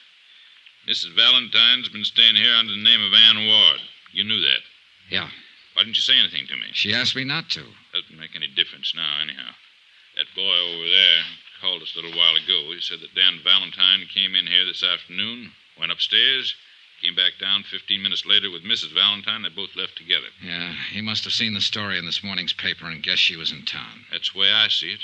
Speaker 11: Mrs. Valentine's been staying here under the name of Ann Ward. You knew that.
Speaker 4: Yeah.
Speaker 11: Why didn't you say anything to me?
Speaker 4: She asked me not to.
Speaker 11: Doesn't make any difference now, anyhow. That boy over there called us a little while ago. He said that Dan Valentine came in here this afternoon, went upstairs, came back down 15 minutes later with Mrs. Valentine. They both left together.
Speaker 4: Yeah, he must have seen the story in this morning's paper and guessed she was in town.
Speaker 11: That's the way I see it.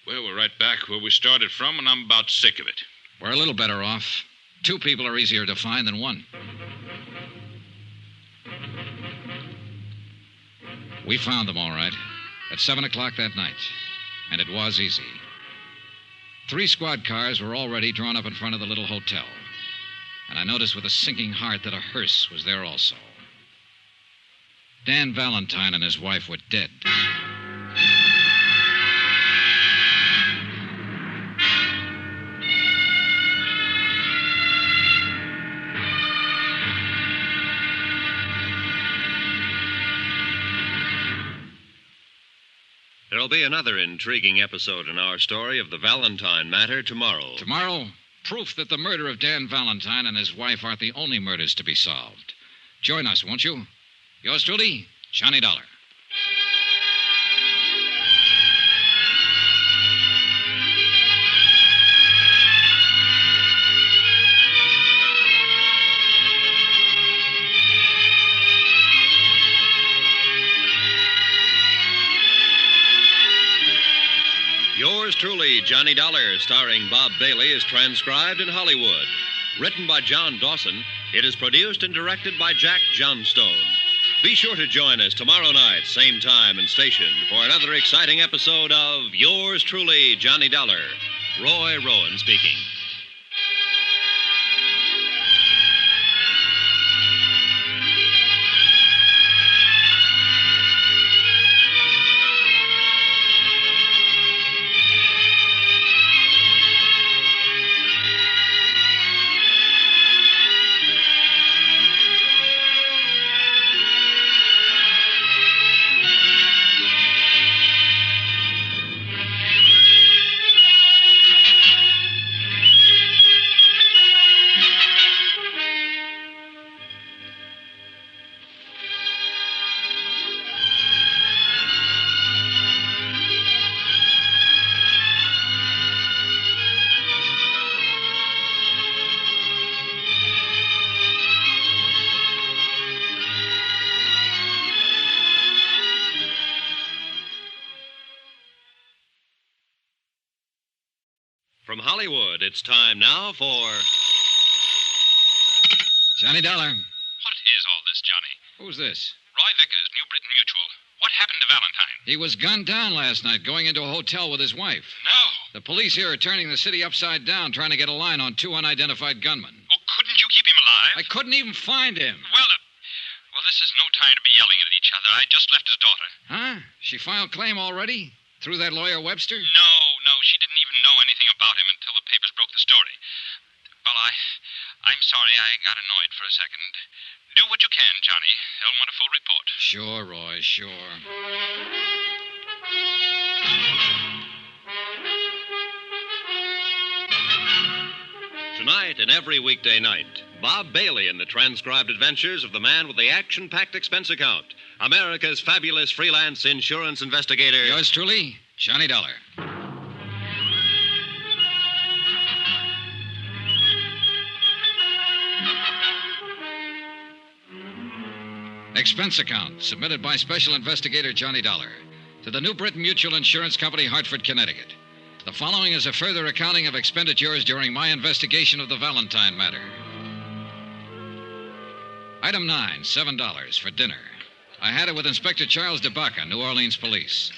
Speaker 11: Well, we're right back where we started from, and I'm about sick of it.
Speaker 4: We're a little better off. 2 people are easier to find than 1. We found them all right at 7 o'clock that night, and it was easy. 3 squad cars were already drawn up in front of the little hotel, and I noticed with a sinking heart that a hearse was there also. Dan Valentine and his wife were dead.
Speaker 10: There'll be another intriguing episode in our story of the Valentine matter tomorrow.
Speaker 4: Tomorrow, proof that the murder of Dan Valentine and his wife aren't the only murders to be solved. Join us, won't you? Yours truly, Johnny Dollar.
Speaker 10: Yours truly, Johnny Dollar, starring Bob Bailey, is transcribed in Hollywood. Written by John Dawson, it is produced and directed by Jack Johnstone. Be sure to join us tomorrow night, same time and station, for another exciting episode of Yours Truly, Johnny Dollar. Roy Rowan speaking. From Hollywood, it's time now for...
Speaker 4: Johnny Dollar.
Speaker 13: What is all this, Johnny?
Speaker 4: Who's this?
Speaker 13: Roy Vickers, New Britain Mutual. What happened to Valentine?
Speaker 4: He was gunned down last night going into a hotel with his wife.
Speaker 13: No.
Speaker 4: The police here are turning the city upside down, trying to get a line on two unidentified gunmen.
Speaker 13: Well, couldn't you keep him alive?
Speaker 4: I couldn't even find him.
Speaker 13: Well, this is no time to be yelling at each other. I just left his daughter.
Speaker 4: Huh? She filed claim already? Through that lawyer Webster?
Speaker 13: No. She didn't even know anything about him until the papers broke the story. Well, I'm sorry I got annoyed for a second. Do what you can, Johnny. They'll want a full report.
Speaker 4: Sure, Roy, sure.
Speaker 10: Tonight and every weekday night, Bob Bailey in the transcribed adventures of the man with the action-packed expense account, America's fabulous freelance insurance investigator.
Speaker 4: Yours truly, Johnny Dollar. Expense account submitted by Special Investigator Johnny Dollar to the New Britain Mutual Insurance Company, Hartford, Connecticut. The following is a further accounting of expenditures during my investigation of the Valentine matter. Item 9, $7 for dinner. I had it with Inspector Charles DeBaca, New Orleans Police.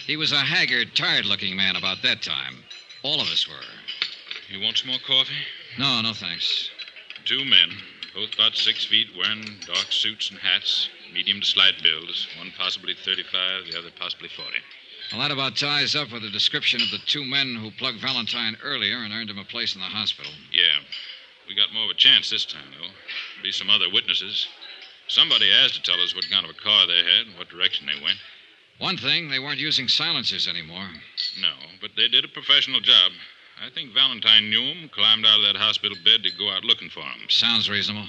Speaker 4: He was a haggard, tired-looking man about that time. All of us were.
Speaker 11: You want some more coffee?
Speaker 4: No, thanks.
Speaker 11: Two men, both about 6 feet, wearing dark suits and hats, medium to slight builds, one possibly 35, the other possibly 40.
Speaker 4: Well, that about ties up with the description of the two men who plugged Valentine earlier and earned him a place in the hospital.
Speaker 11: Yeah. We got more of a chance this time, though. Be some other witnesses. Somebody has to tell us what kind of a car they had and what direction they went.
Speaker 4: One thing, they weren't using silencers anymore.
Speaker 11: No, but they did a professional job. I think Valentine knew him, climbed out of that hospital bed to go out looking for him.
Speaker 4: Sounds reasonable.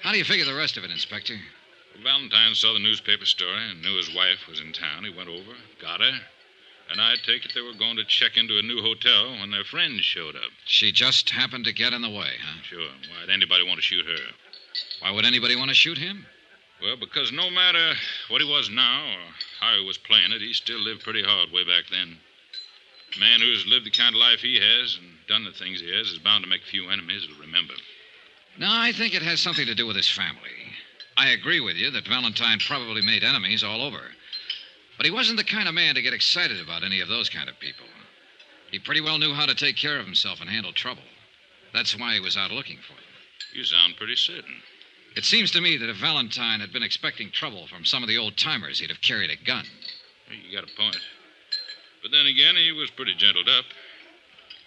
Speaker 4: How do you figure the rest of it, Inspector?
Speaker 11: Well, Valentine saw the newspaper story and knew his wife was in town. He went over, got her, and I take it they were going to check into a new hotel when their friends showed up.
Speaker 4: She just happened to get in the way, huh?
Speaker 11: Sure. Why'd anybody want to shoot her?
Speaker 4: Why would anybody want to shoot him?
Speaker 11: Well, because no matter what he was now or how he was playing it, he still lived pretty hard way back then. A man who's lived the kind of life he has and done the things he has is bound to make a few enemies he'll remember.
Speaker 4: No, I think it has something to do with his family. I agree with you that Valentine probably made enemies all over. But he wasn't the kind of man to get excited about any of those kind of people. He pretty well knew how to take care of himself and handle trouble. That's why he was out looking for them.
Speaker 11: You sound pretty certain.
Speaker 4: It seems to me that if Valentine had been expecting trouble from some of the old-timers, he'd have carried a gun.
Speaker 11: You got a point. But then again, he was pretty gentled up.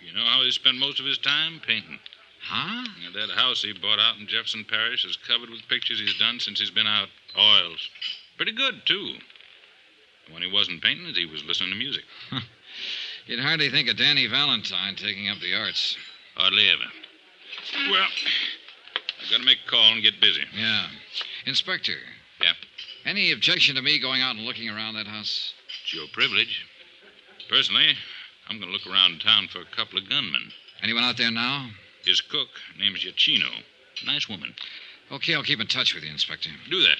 Speaker 11: You know how he spent most of his time? Painting.
Speaker 4: Huh?
Speaker 11: And that house he bought out in Jefferson Parish is covered with pictures he's done since he's been out. Oils. Pretty good, too. When he wasn't painting it, he was listening to music.
Speaker 4: You'd hardly think of Danny Valentine taking up the arts.
Speaker 11: Hardly ever. Well, I've got to make a call and get busy.
Speaker 4: Yeah. Inspector.
Speaker 11: Yeah?
Speaker 4: Any objection to me going out and looking around that house?
Speaker 11: It's your privilege. Personally, I'm going to look around town for a couple of gunmen.
Speaker 4: Anyone out there now?
Speaker 11: His cook, name's Yachino. Nice woman.
Speaker 4: Okay, I'll keep in touch with you, Inspector.
Speaker 11: Do that.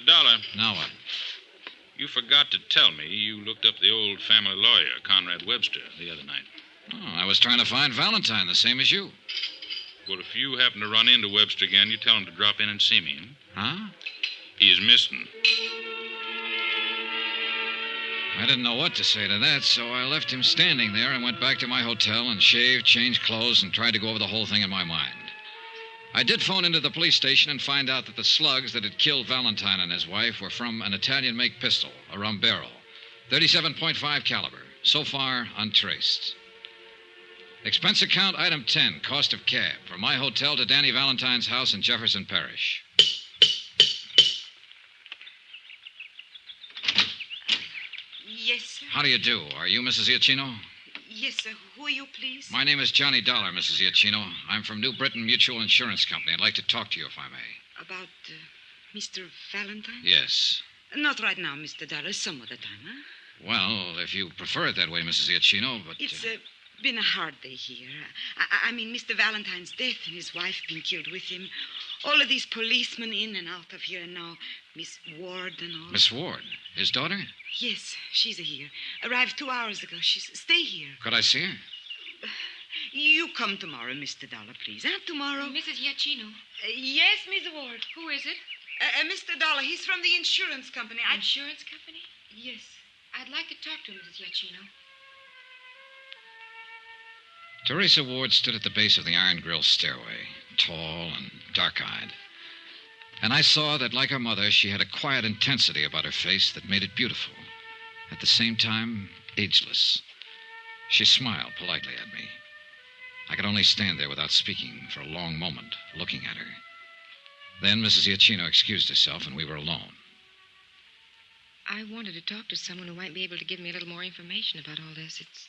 Speaker 11: Dollar.
Speaker 4: Now what?
Speaker 11: You forgot to tell me you looked up the old family lawyer, Conrad Webster, the other night.
Speaker 4: Oh, I was trying to find Valentine, the same as you.
Speaker 11: Well, if you happen to run into Webster again, you tell him to drop in and see me.
Speaker 4: Huh?
Speaker 11: He's missing.
Speaker 4: I didn't know what to say to that, so I left him standing there and went back to my hotel and shaved, changed clothes, and tried to go over the whole thing in my mind. I did phone into the police station and find out that the slugs that had killed Valentine and his wife were from an Italian-make pistol, a Rumbero, 37.5 caliber, so far untraced. Expense account item 10, cost of cab, from my hotel to Danny Valentine's house in Jefferson Parish.
Speaker 17: Yes, sir.
Speaker 4: How do you do? Are you Mrs. Iacchino?
Speaker 17: Yes, sir. Who are you, please?
Speaker 4: My name is Johnny Dollar, Mrs. Iacchino. I'm from New Britain Mutual Insurance Company. I'd like to talk to you, if I may.
Speaker 17: About Mr. Valentine?
Speaker 4: Yes.
Speaker 17: Not right now, Mr. Dollar. Some other time, huh?
Speaker 4: Well, if you prefer it that way, Mrs. Iacchino, but...
Speaker 17: It's been a hard day here. I mean, Mr. Valentine's death and his wife being killed with him. All of these policemen in and out of here, and now Miss Ward and all.
Speaker 4: Miss Ward? His daughter?
Speaker 17: Yes, she's here. Arrived 2 hours ago. Stay here.
Speaker 4: Could I see her?
Speaker 17: You come tomorrow, Mr. Dollar, please. Tomorrow.
Speaker 15: Mrs. Iacchino.
Speaker 17: Yes, Miss Ward.
Speaker 15: Who is it?
Speaker 17: Mr. Dollar. He's from the insurance company.
Speaker 15: Insurance company?
Speaker 17: Yes.
Speaker 15: I'd like to talk to Mrs. Iacchino.
Speaker 4: Teresa Ward stood at the base of the iron grill stairway, tall and dark-eyed. And I saw that, like her mother, she had a quiet intensity about her face that made it beautiful. At the same time, ageless. She smiled politely at me. I could only stand there without speaking for a long moment, looking at her. Then Mrs. Iacchino excused herself, and we were alone.
Speaker 15: I wanted to talk to someone who might be able to give me a little more information about all this. It's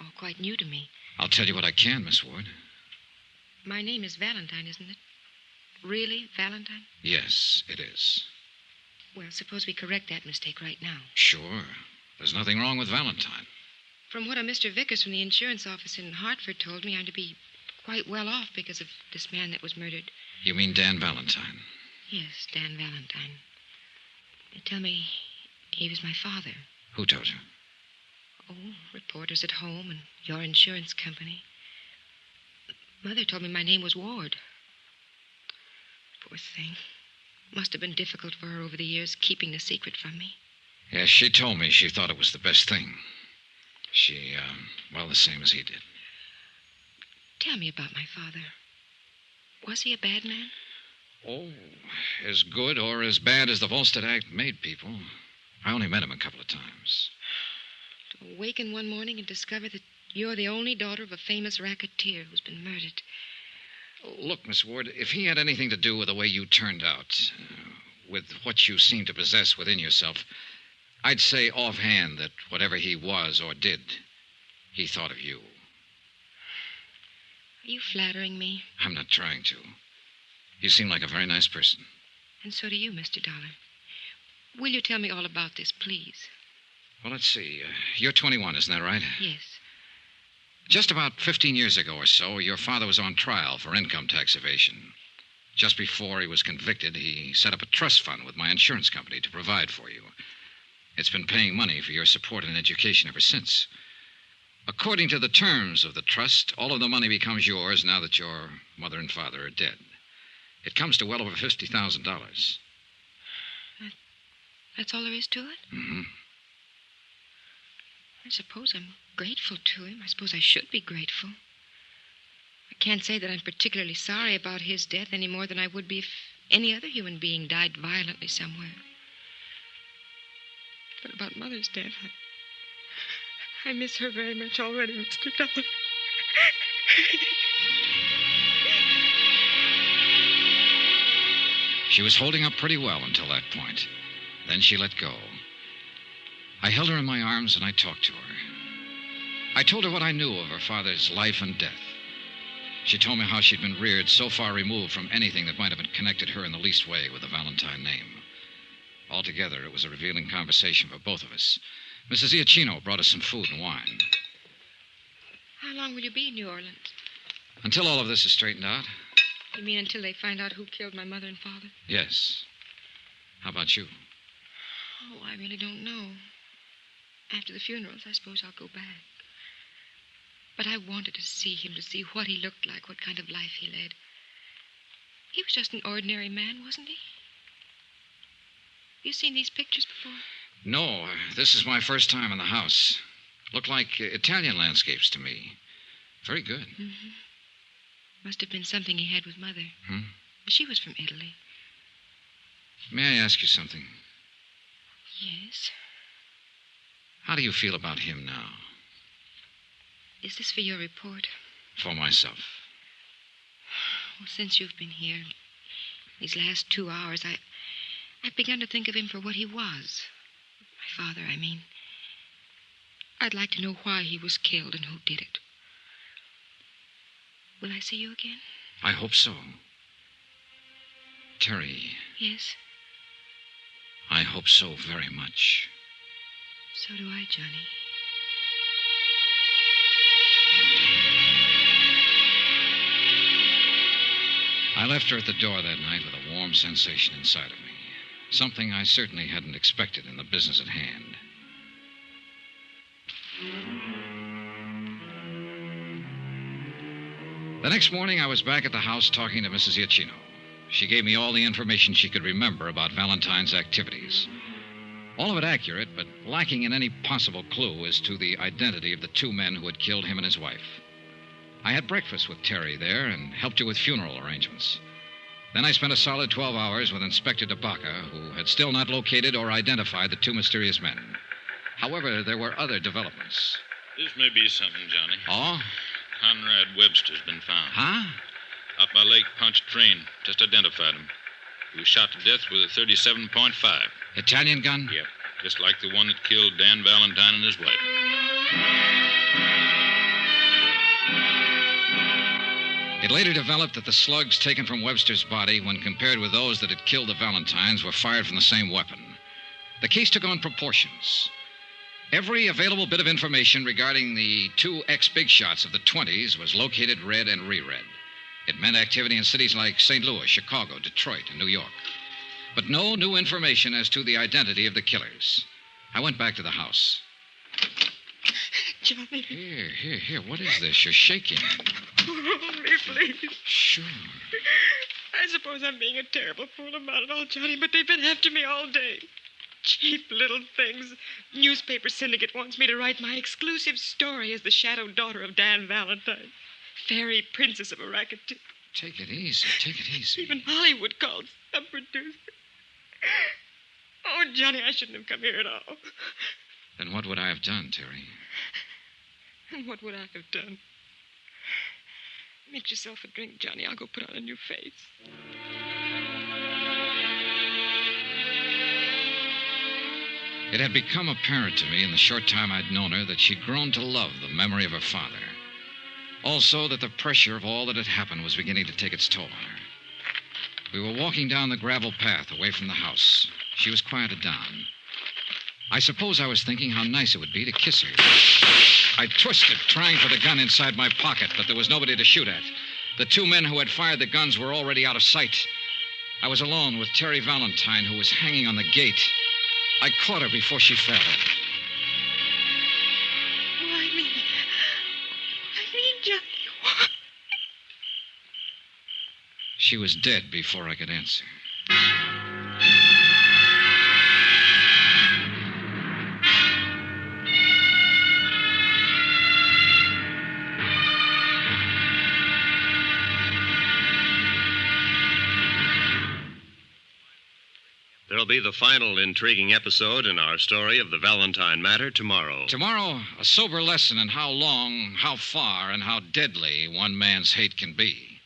Speaker 15: all quite new to me.
Speaker 4: I'll tell you what I can, Miss Ward.
Speaker 15: My name is Valentine, isn't it? Really, Valentine?
Speaker 4: Yes, it is.
Speaker 15: Well, suppose we correct that mistake right now.
Speaker 4: Sure. There's nothing wrong with Valentine.
Speaker 15: From what a Mr. Vickers from the insurance office in Hartford told me, I'm to be quite well off because of this man that was murdered.
Speaker 4: You mean Dan Valentine?
Speaker 15: Yes, Dan Valentine. They tell me he was my father.
Speaker 4: Who told you?
Speaker 15: Oh, reporters at home and your insurance company. Mother told me my name was Ward. Poor thing. Must have been difficult for her over the years keeping the secret from me.
Speaker 4: Yes, she told me she thought it was the best thing. She, well, the same as he did.
Speaker 15: Tell me about my father. Was he a bad man?
Speaker 4: Oh, as good or as bad as the Volstead Act made people. I only met him a couple of times.
Speaker 15: To awaken one morning and discover that you're the only daughter of a famous racketeer who's been murdered.
Speaker 4: Look, Miss Ward, if he had anything to do with the way you turned out, with what you seem to possess within yourself, I'd say offhand that whatever he was or did, he thought of you.
Speaker 15: Are you flattering me?
Speaker 4: I'm not trying to. You seem like a very nice person.
Speaker 15: And so do you, Mr. Dollar. Will you tell me all about this, please?
Speaker 4: Well, let's see. You're 21, isn't that right?
Speaker 15: Yes.
Speaker 4: Just about 15 years ago or so, your father was on trial for income tax evasion. Just before he was convicted, he set up a trust fund with my insurance company to provide for you. It's been paying money for your support and education ever since. According to the terms of the trust, all of the money becomes yours now that your mother and father are dead. It comes to well over $50,000.
Speaker 15: That's all there is to it?
Speaker 4: Mm-hmm.
Speaker 15: I suppose I'm grateful to him. I suppose I should be grateful. I can't say that I'm particularly sorry about his death any more than I would be if any other human being died violently somewhere. But about Mother's death, I miss her very much already, Mr. Dollar.
Speaker 4: She was holding up pretty well until that point. Then she let go. I held her in my arms and I talked to her. I told her what I knew of her father's life and death. She told me how she'd been reared so far removed from anything that might have connected her in the least way with the Valentine name. Altogether, it was a revealing conversation for both of us. Mrs. Iacchino brought us some food and wine.
Speaker 15: How long will you be in New Orleans?
Speaker 4: Until all of this is straightened out.
Speaker 15: You mean until they find out who killed my mother and father?
Speaker 4: Yes. How about you?
Speaker 15: Oh, I really don't know. After the funerals, I suppose I'll go back. But I wanted to see him, to see what he looked like, what kind of life he led. He was just an ordinary man, wasn't he? You seen these pictures before?
Speaker 4: No, this is my first time in the house. Look like Italian landscapes to me. Very good.
Speaker 15: Mm-hmm. Must have been something he had with Mother. She was from Italy.
Speaker 4: May I ask you something?
Speaker 15: Yes.
Speaker 4: How do you feel about him now?
Speaker 15: Is this for your report?
Speaker 4: For myself.
Speaker 15: Well, since you've been here, these last 2 hours, I've begun to think of him for what he was. My father, I mean. I'd like to know why he was killed and who did it. Will I see you again?
Speaker 4: I hope so. Terry.
Speaker 15: Yes?
Speaker 4: I hope so very much.
Speaker 15: So do I, Johnny.
Speaker 4: I left her at the door that night with a warm sensation inside of me. Something I certainly hadn't expected in the business at hand. The next morning, I was back at the house talking to Mrs. Iachino. She gave me all the information she could remember about Valentine's activities. All of it accurate, but lacking in any possible clue as to the identity of the two men who had killed him and his wife. I had breakfast with Terry there and helped her with funeral arrangements. Then I spent a solid 12 hours with Inspector DeBacca, who had still not located or identified the two mysterious men. However, there were other developments.
Speaker 11: This may be something, Johnny.
Speaker 4: Oh?
Speaker 11: Conrad Webster's been found.
Speaker 4: Huh?
Speaker 11: Up by Lake Punched Train. Just identified him. He was shot to death with a 37.5.
Speaker 4: Italian gun?
Speaker 11: Yep. Just like the one that killed Dan Valentine and his wife.
Speaker 4: It later developed that the slugs taken from Webster's body, when compared with those that had killed the Valentines, were fired from the same weapon. The case took on proportions. Every available bit of information regarding the two ex-big shots of the 20s was located, read, and reread. It meant activity in cities like St. Louis, Chicago, Detroit, and New York. But no new information as to the identity of the killers. I went back to the house.
Speaker 17: Johnny.
Speaker 4: Here. What is this? You're shaking.
Speaker 17: Hold me, please.
Speaker 4: Sure.
Speaker 17: I suppose I'm being a terrible fool about it all, Johnny, but they've been after me all day. Cheap little things. Newspaper syndicate wants me to write my exclusive story as the shadow daughter of Dan Valentine. Fairy princess of a racketeer.
Speaker 4: Take it easy.
Speaker 17: Even Hollywood called some producer. Oh, Johnny, I shouldn't have come here at all.
Speaker 4: Then what would I have done, Terry?
Speaker 17: And what would I have done? Make yourself a drink, Johnny. I'll go put on a new face.
Speaker 4: It had become apparent to me in the short time I'd known her that she'd grown to love the memory of her father. Also, that the pressure of all that had happened was beginning to take its toll on her. We were walking down the gravel path away from the house. She was quieted down. I suppose I was thinking how nice it would be to kiss her. I twisted, trying for the gun inside my pocket, but there was nobody to shoot at. The two men who had fired the guns were already out of sight. I was alone with Terry Valentine, who was hanging on the gate. I caught her before she fell.
Speaker 17: Why me, Johnny? Why?
Speaker 4: She was dead before I could answer.
Speaker 10: There'll be the final intriguing episode in our story of the Valentine matter tomorrow.
Speaker 4: Tomorrow, a sober lesson in how long, how far, and how deadly one man's hate can be.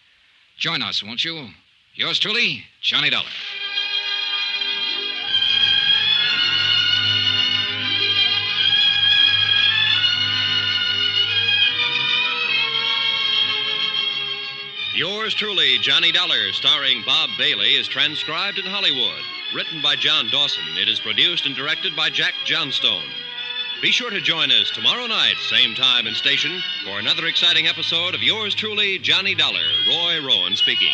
Speaker 4: Join us, won't you? Yours truly, Johnny Dollar.
Speaker 10: Yours truly, Johnny Dollar, starring Bob Bailey, is transcribed in Hollywood. Written by John Dawson, it is produced and directed by Jack Johnstone. Be sure to join us tomorrow night, same time and station, for another exciting episode of Yours truly, Johnny Dollar. Roy Rowan speaking.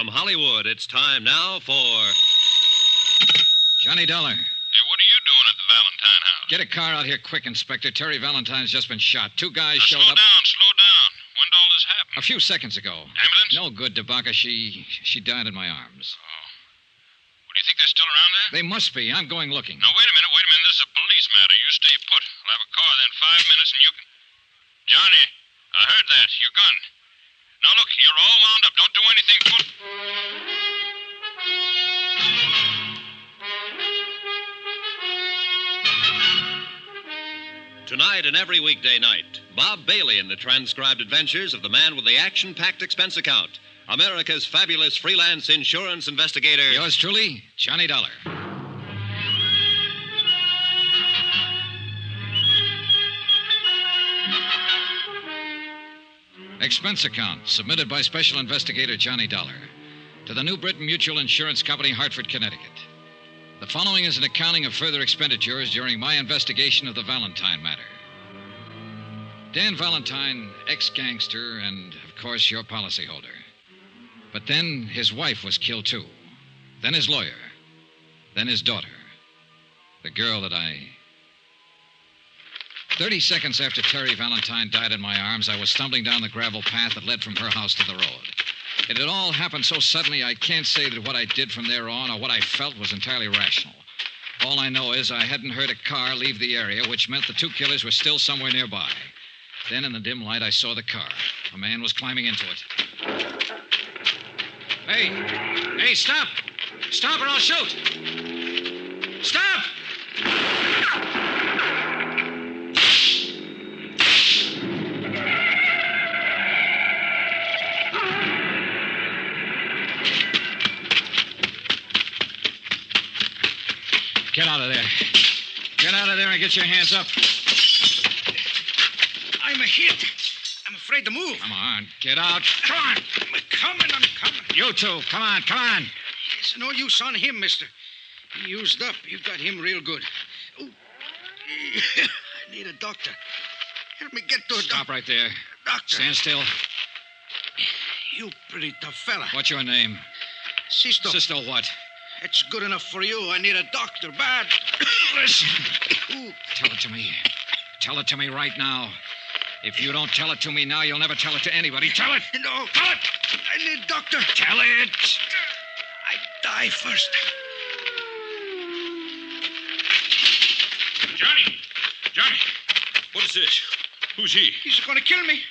Speaker 10: From Hollywood, it's time now for...
Speaker 4: Johnny Dollar.
Speaker 13: Hey, what are you doing at the Valentine house?
Speaker 4: Get a car out here quick, Inspector. Terry Valentine's just been shot. 2 guys
Speaker 13: Now,
Speaker 4: showed up.
Speaker 13: Slow down. When did all this happen?
Speaker 4: A few seconds ago.
Speaker 13: Ambulance?
Speaker 4: No good, DeBaca. She died in my arms.
Speaker 13: Oh. Well, do you think they're still around there?
Speaker 4: They must be. I'm going looking.
Speaker 13: Now, wait a minute. This is a police matter. You stay put. I'll have a car there in 5 minutes and you can... Johnny, I heard that. Your gun. Now, look, you're all wound up. Don't do anything.
Speaker 10: Tonight and every weekday night, Bob Bailey in the transcribed adventures of the man with the action-packed expense account, America's fabulous freelance insurance investigator.
Speaker 4: Yours truly, Johnny Dollar. Expense account submitted by Special Investigator Johnny Dollar to the New Britain Mutual Insurance Company, Hartford, Connecticut. The following is an accounting of further expenditures during my investigation of the Valentine matter. Dan Valentine, ex-gangster, and, of course, your policyholder. But then his wife was killed, too. Then his lawyer. Then his daughter. The girl that 30 seconds after Terry Valentine died in my arms, I was stumbling down the gravel path that led from her house to the road. It had all happened so suddenly, I can't say that what I did from there on or what I felt was entirely rational. All I know is I hadn't heard a car leave the area, which meant the 2 killers were still somewhere nearby. Then, in the dim light, I saw the car. A man was climbing into it. Hey, stop! Stop or I'll shoot! Stop! Get out of there. Get out of there and get your hands up.
Speaker 16: I'm a hit. I'm afraid to move.
Speaker 4: Come on, get out. Come on.
Speaker 16: I'm coming.
Speaker 4: You two, come on.
Speaker 16: It's no use on him, mister. He used up. You got him real good. Oh. I need a doctor. Help me get to a
Speaker 4: Stop right there.
Speaker 16: Doctor.
Speaker 4: Stand still.
Speaker 16: You pretty tough fella.
Speaker 4: What's your name?
Speaker 16: Sisto.
Speaker 4: Sisto what?
Speaker 16: It's good enough for you. I need a doctor, bad.
Speaker 4: Listen. Tell it to me. Tell it to me right now. If you don't tell it to me now, you'll never tell it to anybody. Tell it!
Speaker 16: No.
Speaker 4: Tell it!
Speaker 16: I need a doctor.
Speaker 4: Tell it!
Speaker 16: I die first.
Speaker 11: Johnny! What is this? Who's he?
Speaker 16: He's going to kill me.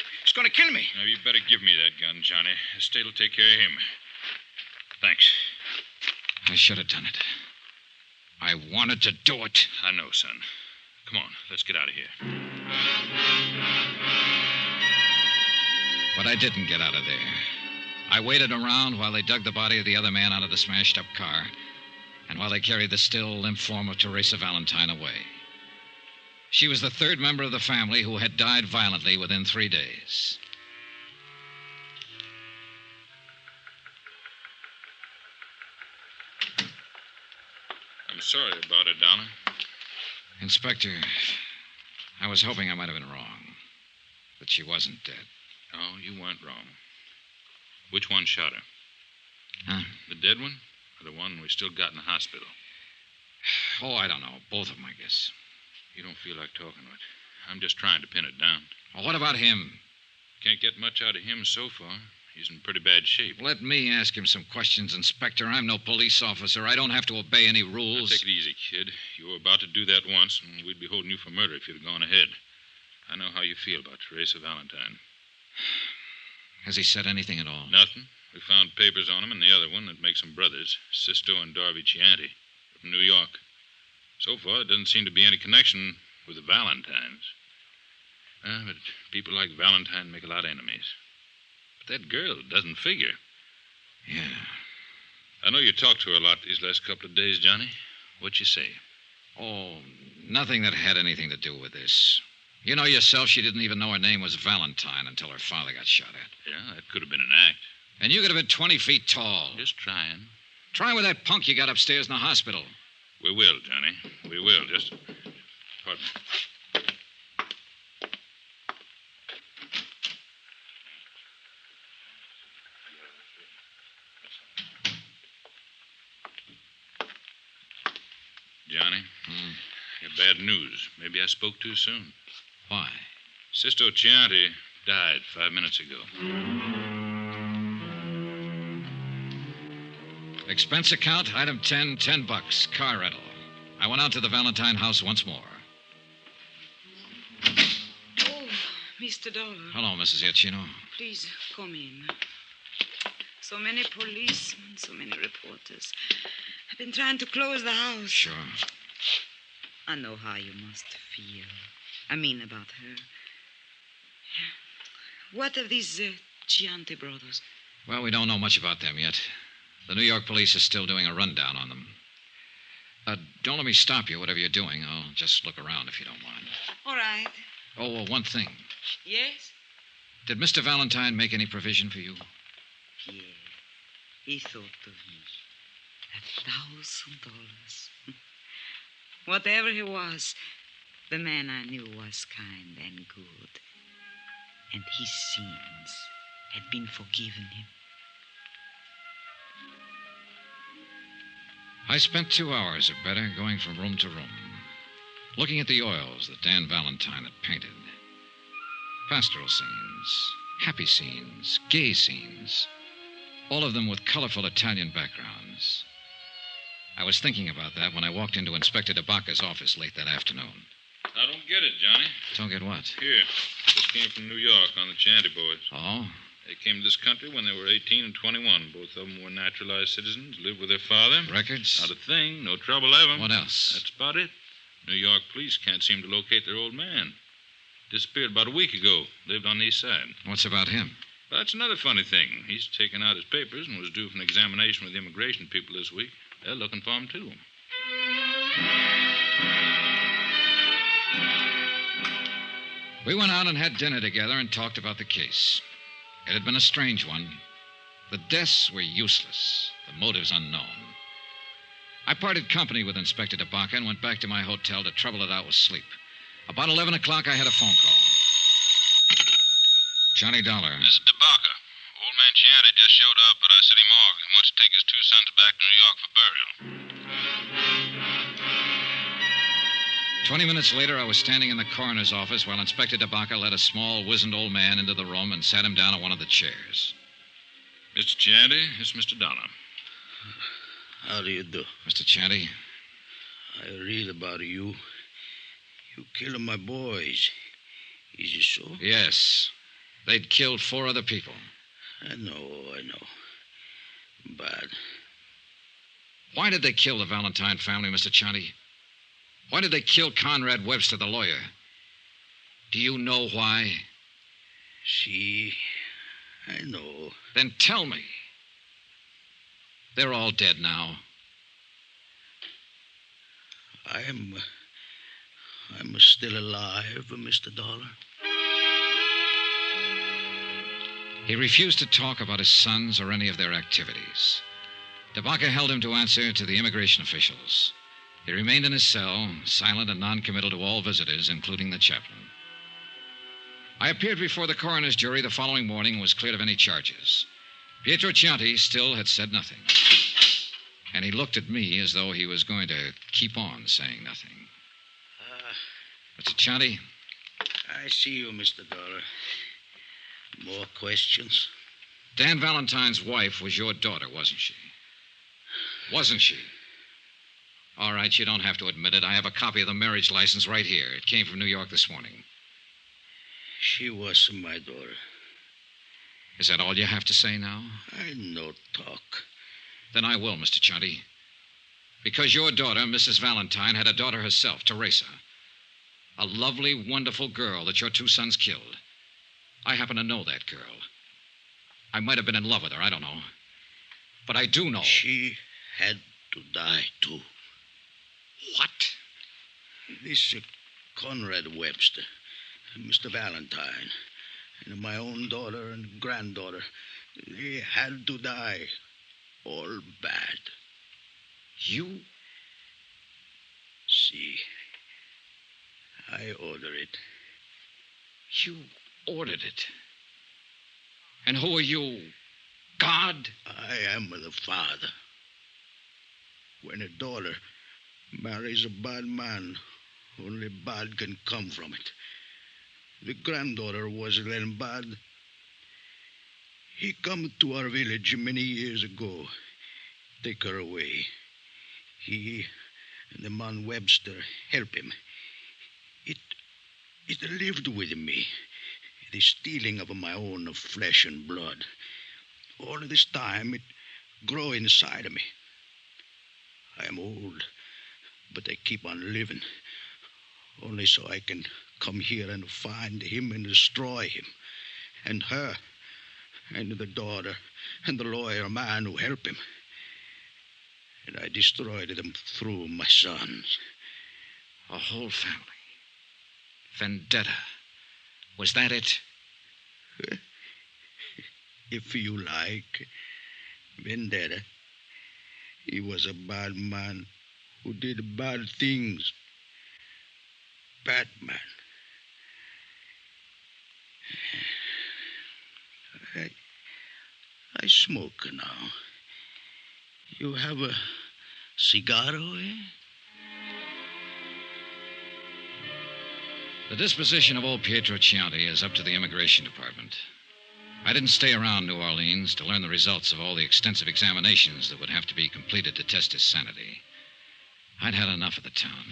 Speaker 11: Now, you better give me that gun, Johnny. Estate will take care of him. Thanks.
Speaker 4: I should have done it. I wanted to do it.
Speaker 11: I know, son. Come on, let's get out of here.
Speaker 4: But I didn't get out of there. I waited around while they dug the body of the other man out of the smashed-up car, and while they carried the still, limp form of Teresa Valentine away. She was the 3rd member of the family who had died violently within 3 days.
Speaker 11: I'm sorry about it, Dollar.
Speaker 4: Inspector, I was hoping I might have been wrong. That she wasn't dead.
Speaker 11: Oh, you weren't wrong. Which one shot her?
Speaker 4: Huh?
Speaker 11: The dead one or the one we still got in the hospital?
Speaker 4: Oh, I don't know. Both of them, I guess.
Speaker 11: You don't feel like talking to it. I'm just trying to pin it down.
Speaker 4: Well, what about him?
Speaker 11: Can't get much out of him so far. He's in pretty bad shape.
Speaker 4: Let me ask him some questions, Inspector. I'm no police officer. I don't have to obey any rules.
Speaker 11: Now, take it easy, kid. You were about to do that once, and we'd be holding you for murder if you'd gone ahead. I know how you feel about Teresa Valentine.
Speaker 4: Has he said anything at all?
Speaker 11: Nothing. We found papers on him and the other one that makes them brothers, Sisto and Darby Chianti, from New York. So far, there doesn't seem to be any connection with the Valentines. But people like Valentine make a lot of enemies. But that girl doesn't figure.
Speaker 4: Yeah.
Speaker 11: I know you talked to her a lot these last couple of days, Johnny. What'd you say?
Speaker 4: Oh, nothing that had anything to do with this. You know yourself, she didn't even know her name was Valentine until her father got shot at.
Speaker 11: Yeah, that could have been an act.
Speaker 4: And you could have been 20 feet tall.
Speaker 11: Just trying.
Speaker 4: Try with that punk you got upstairs in the hospital.
Speaker 11: We will, Johnny. We will. Just... Pardon me. Johnny. Got bad news. Maybe I spoke too soon.
Speaker 4: Why?
Speaker 11: Sister Chianti died 5 minutes ago.
Speaker 4: Expense account, item 10, $10, car rental. I went out to the Valentine house once more.
Speaker 18: Oh, Mr. Dollar.
Speaker 4: Hello, Mrs. Iachino.
Speaker 18: Please, come in. So many policemen, so many reporters. I've been trying to close the house.
Speaker 4: Sure.
Speaker 18: I know how you must feel. I mean about her. What of these Chianti brothers?
Speaker 4: Well, we don't know much about them yet. The New York police is still doing a rundown on them. Don't let me stop you, whatever you're doing. I'll just look around if you don't mind.
Speaker 18: All right.
Speaker 4: Oh, one thing.
Speaker 18: Yes?
Speaker 4: Did Mr. Valentine make any provision for you?
Speaker 18: Yeah. He thought of me. $1,000. Whatever he was, the man I knew was kind and good. And his sins had been forgiven him.
Speaker 4: I spent 2 hours or better going from room to room, looking at the oils that Dan Valentine had painted. Pastoral scenes, happy scenes, gay scenes, all of them with colorful Italian backgrounds. I was thinking about that when I walked into Inspector DeBacca's office late that afternoon.
Speaker 11: I don't get it, Johnny.
Speaker 4: Don't get what?
Speaker 11: Here. Just came from New York on the Chianti boys.
Speaker 4: Oh?
Speaker 11: They came to this country when they were 18 and 21. Both of them were naturalized citizens, lived with their father.
Speaker 4: Records?
Speaker 11: Not a thing. No trouble ever.
Speaker 4: What else?
Speaker 11: That's about it. New York police can't seem to locate their old man. Disappeared about a week ago. Lived on the east side.
Speaker 4: What's about him?
Speaker 11: Well, that's another funny thing. He's taken out his papers and was due for an examination with the immigration people this week. They're looking for him, too.
Speaker 4: We went out and had dinner together and talked about the case. It had been a strange one. The deaths were useless, the motives unknown. I parted company with Inspector DeBacca and went back to my hotel to trouble it out with sleep. About 11 o'clock, I had a phone call. Johnny Dollar.
Speaker 13: This is DeBacca. Old man Chianti just showed up at our city morgue and wants to take his 2 sons back to New York for burial.
Speaker 4: 20 minutes later, I was standing in the coroner's office while Inspector DeBacca led a small, wizened old man into the room and sat him down on one of the chairs.
Speaker 11: Mr. Chianti, it's Mr. Dollar.
Speaker 16: How do you do?
Speaker 4: Mr. Chianti?
Speaker 16: I read about you. You killed my boys. Is it so?
Speaker 4: Yes. They'd killed 4 other people.
Speaker 16: I know. But...
Speaker 4: Why did they kill the Valentine family, Mr. Chianti? Why did they kill Conrad Webster, the lawyer? Do you know why?
Speaker 16: I know.
Speaker 4: Then tell me. They're all dead now.
Speaker 16: I'm still alive, Mr. Dollar.
Speaker 4: He refused to talk about his sons or any of their activities. DeBacca held him to answer to the immigration officials. He remained in his cell, silent and noncommittal to all visitors, including the chaplain. I appeared before the coroner's jury the following morning and was cleared of any charges. Pietro Chianti still had said nothing. And he looked at me as though he was going to keep on saying nothing. Mr. Chianti?
Speaker 16: I see you, Mr. Dollar. More questions?
Speaker 4: Dan Valentine's wife was your daughter, wasn't she? Wasn't she? All right, you don't have to admit it. I have a copy of the marriage license right here. It came from New York this morning.
Speaker 16: She was my daughter.
Speaker 4: Is that all you have to say now?
Speaker 16: I no talk.
Speaker 4: Then I will, Mr. Chianti. Because your daughter, Mrs. Valentine, had a daughter herself, Teresa. A lovely, wonderful girl that your 2 sons killed. I happen to know that girl. I might have been in love with her, I don't know. But I do know.
Speaker 16: She had to die, too.
Speaker 4: What?
Speaker 16: This Conrad Webster, Mr. Valentine, and my own daughter and granddaughter, they had to die. All bad.
Speaker 4: You?
Speaker 16: See, I order it.
Speaker 4: You ordered it? And who are you? God?
Speaker 16: I am the father. When a daughter,
Speaker 19: Marries a bad man. Only bad can come from it. The granddaughter was then bad. He come to our village many years ago. Take her away. He and the man Webster help him. It lived with me. The stealing of my own flesh and blood. All this time it grow inside of me. I am old, but I keep on living. Only so I can come here and find him and destroy him. And her, and the daughter, and the lawyer man who help him. And I destroyed them through my sons.
Speaker 4: A whole family. Vendetta. Was that it?
Speaker 19: If you like. Vendetta. He was a bad man who did bad things. Bad man. I smoke now. You have a cigar, eh?
Speaker 4: The disposition of old Pietro Chianti is up to the Immigration Department. I didn't stay around New Orleans to learn the results of all the extensive examinations that would have to be completed to test his sanity. I'd had enough of the town.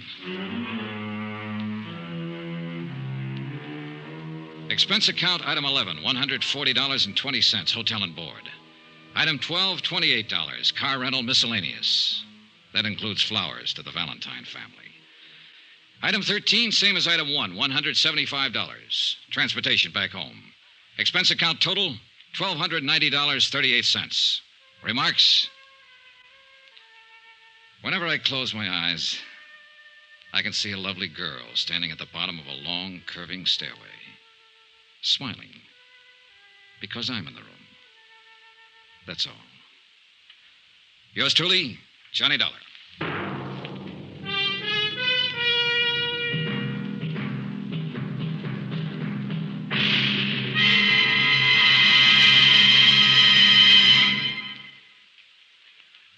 Speaker 4: Expense account, item 11, $140.20, hotel and board. Item 12, $28, car rental miscellaneous. That includes flowers to the Valentine family. Item 13, same as item 1, $175. Transportation back home. Expense account total, $1,290.38. Remarks? Whenever I close my eyes, I can see a lovely girl standing at the bottom of a long, curving stairway, smiling, because I'm in the room. That's all. Yours truly, Johnny Dollar.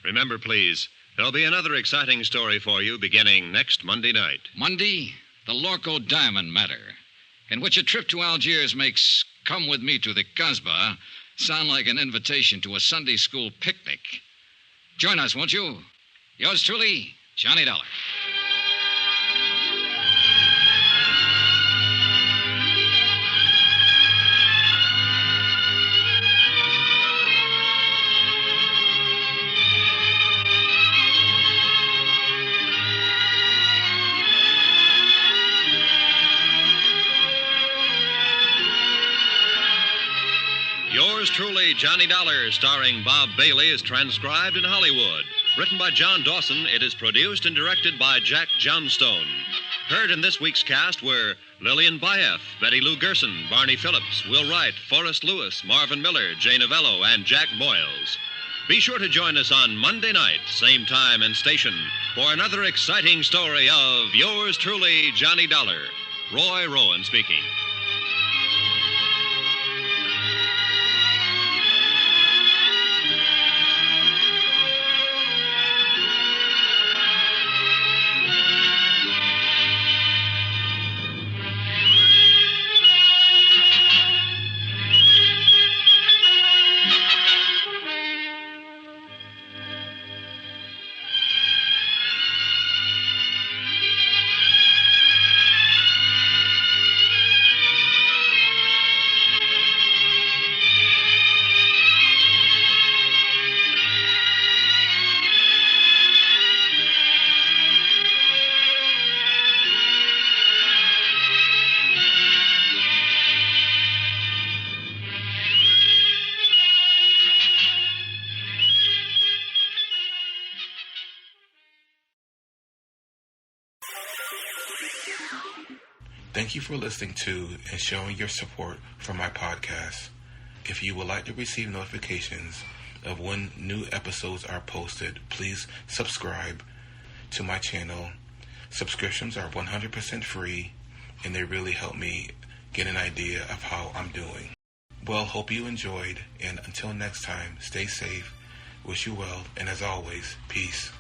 Speaker 10: Remember, please, there'll be another exciting story for you beginning next Monday night.
Speaker 4: Monday, the Lorco Diamond Matter, in which a trip to Algiers makes Come With Me to the Kasbah sound like an invitation to a Sunday school picnic. Join us, won't you? Yours truly, Johnny Dollar.
Speaker 10: Yours truly, Johnny Dollar, starring Bob Bailey, is transcribed in Hollywood. Written by John Dawson, it is produced and directed by Jack Johnstone. Heard in this week's cast were Lillian Buyeff, Betty Lou Gerson, Barney Phillips, Will Wright, Forrest Lewis, Marvin Miller, Jay Novello, and Jack Boyles. Be sure to join us on Monday night, same time and station, for another exciting story of Yours truly, Johnny Dollar. Roy Rowan speaking.
Speaker 9: Thank you for listening to and showing your support for my podcast. If you would like to receive notifications of when new episodes are posted, please subscribe to my channel. Subscriptions are 100% free, and they really help me get an idea of how I'm doing. Well, hope you enjoyed, and until next time, stay safe, wish you well, and as always, peace.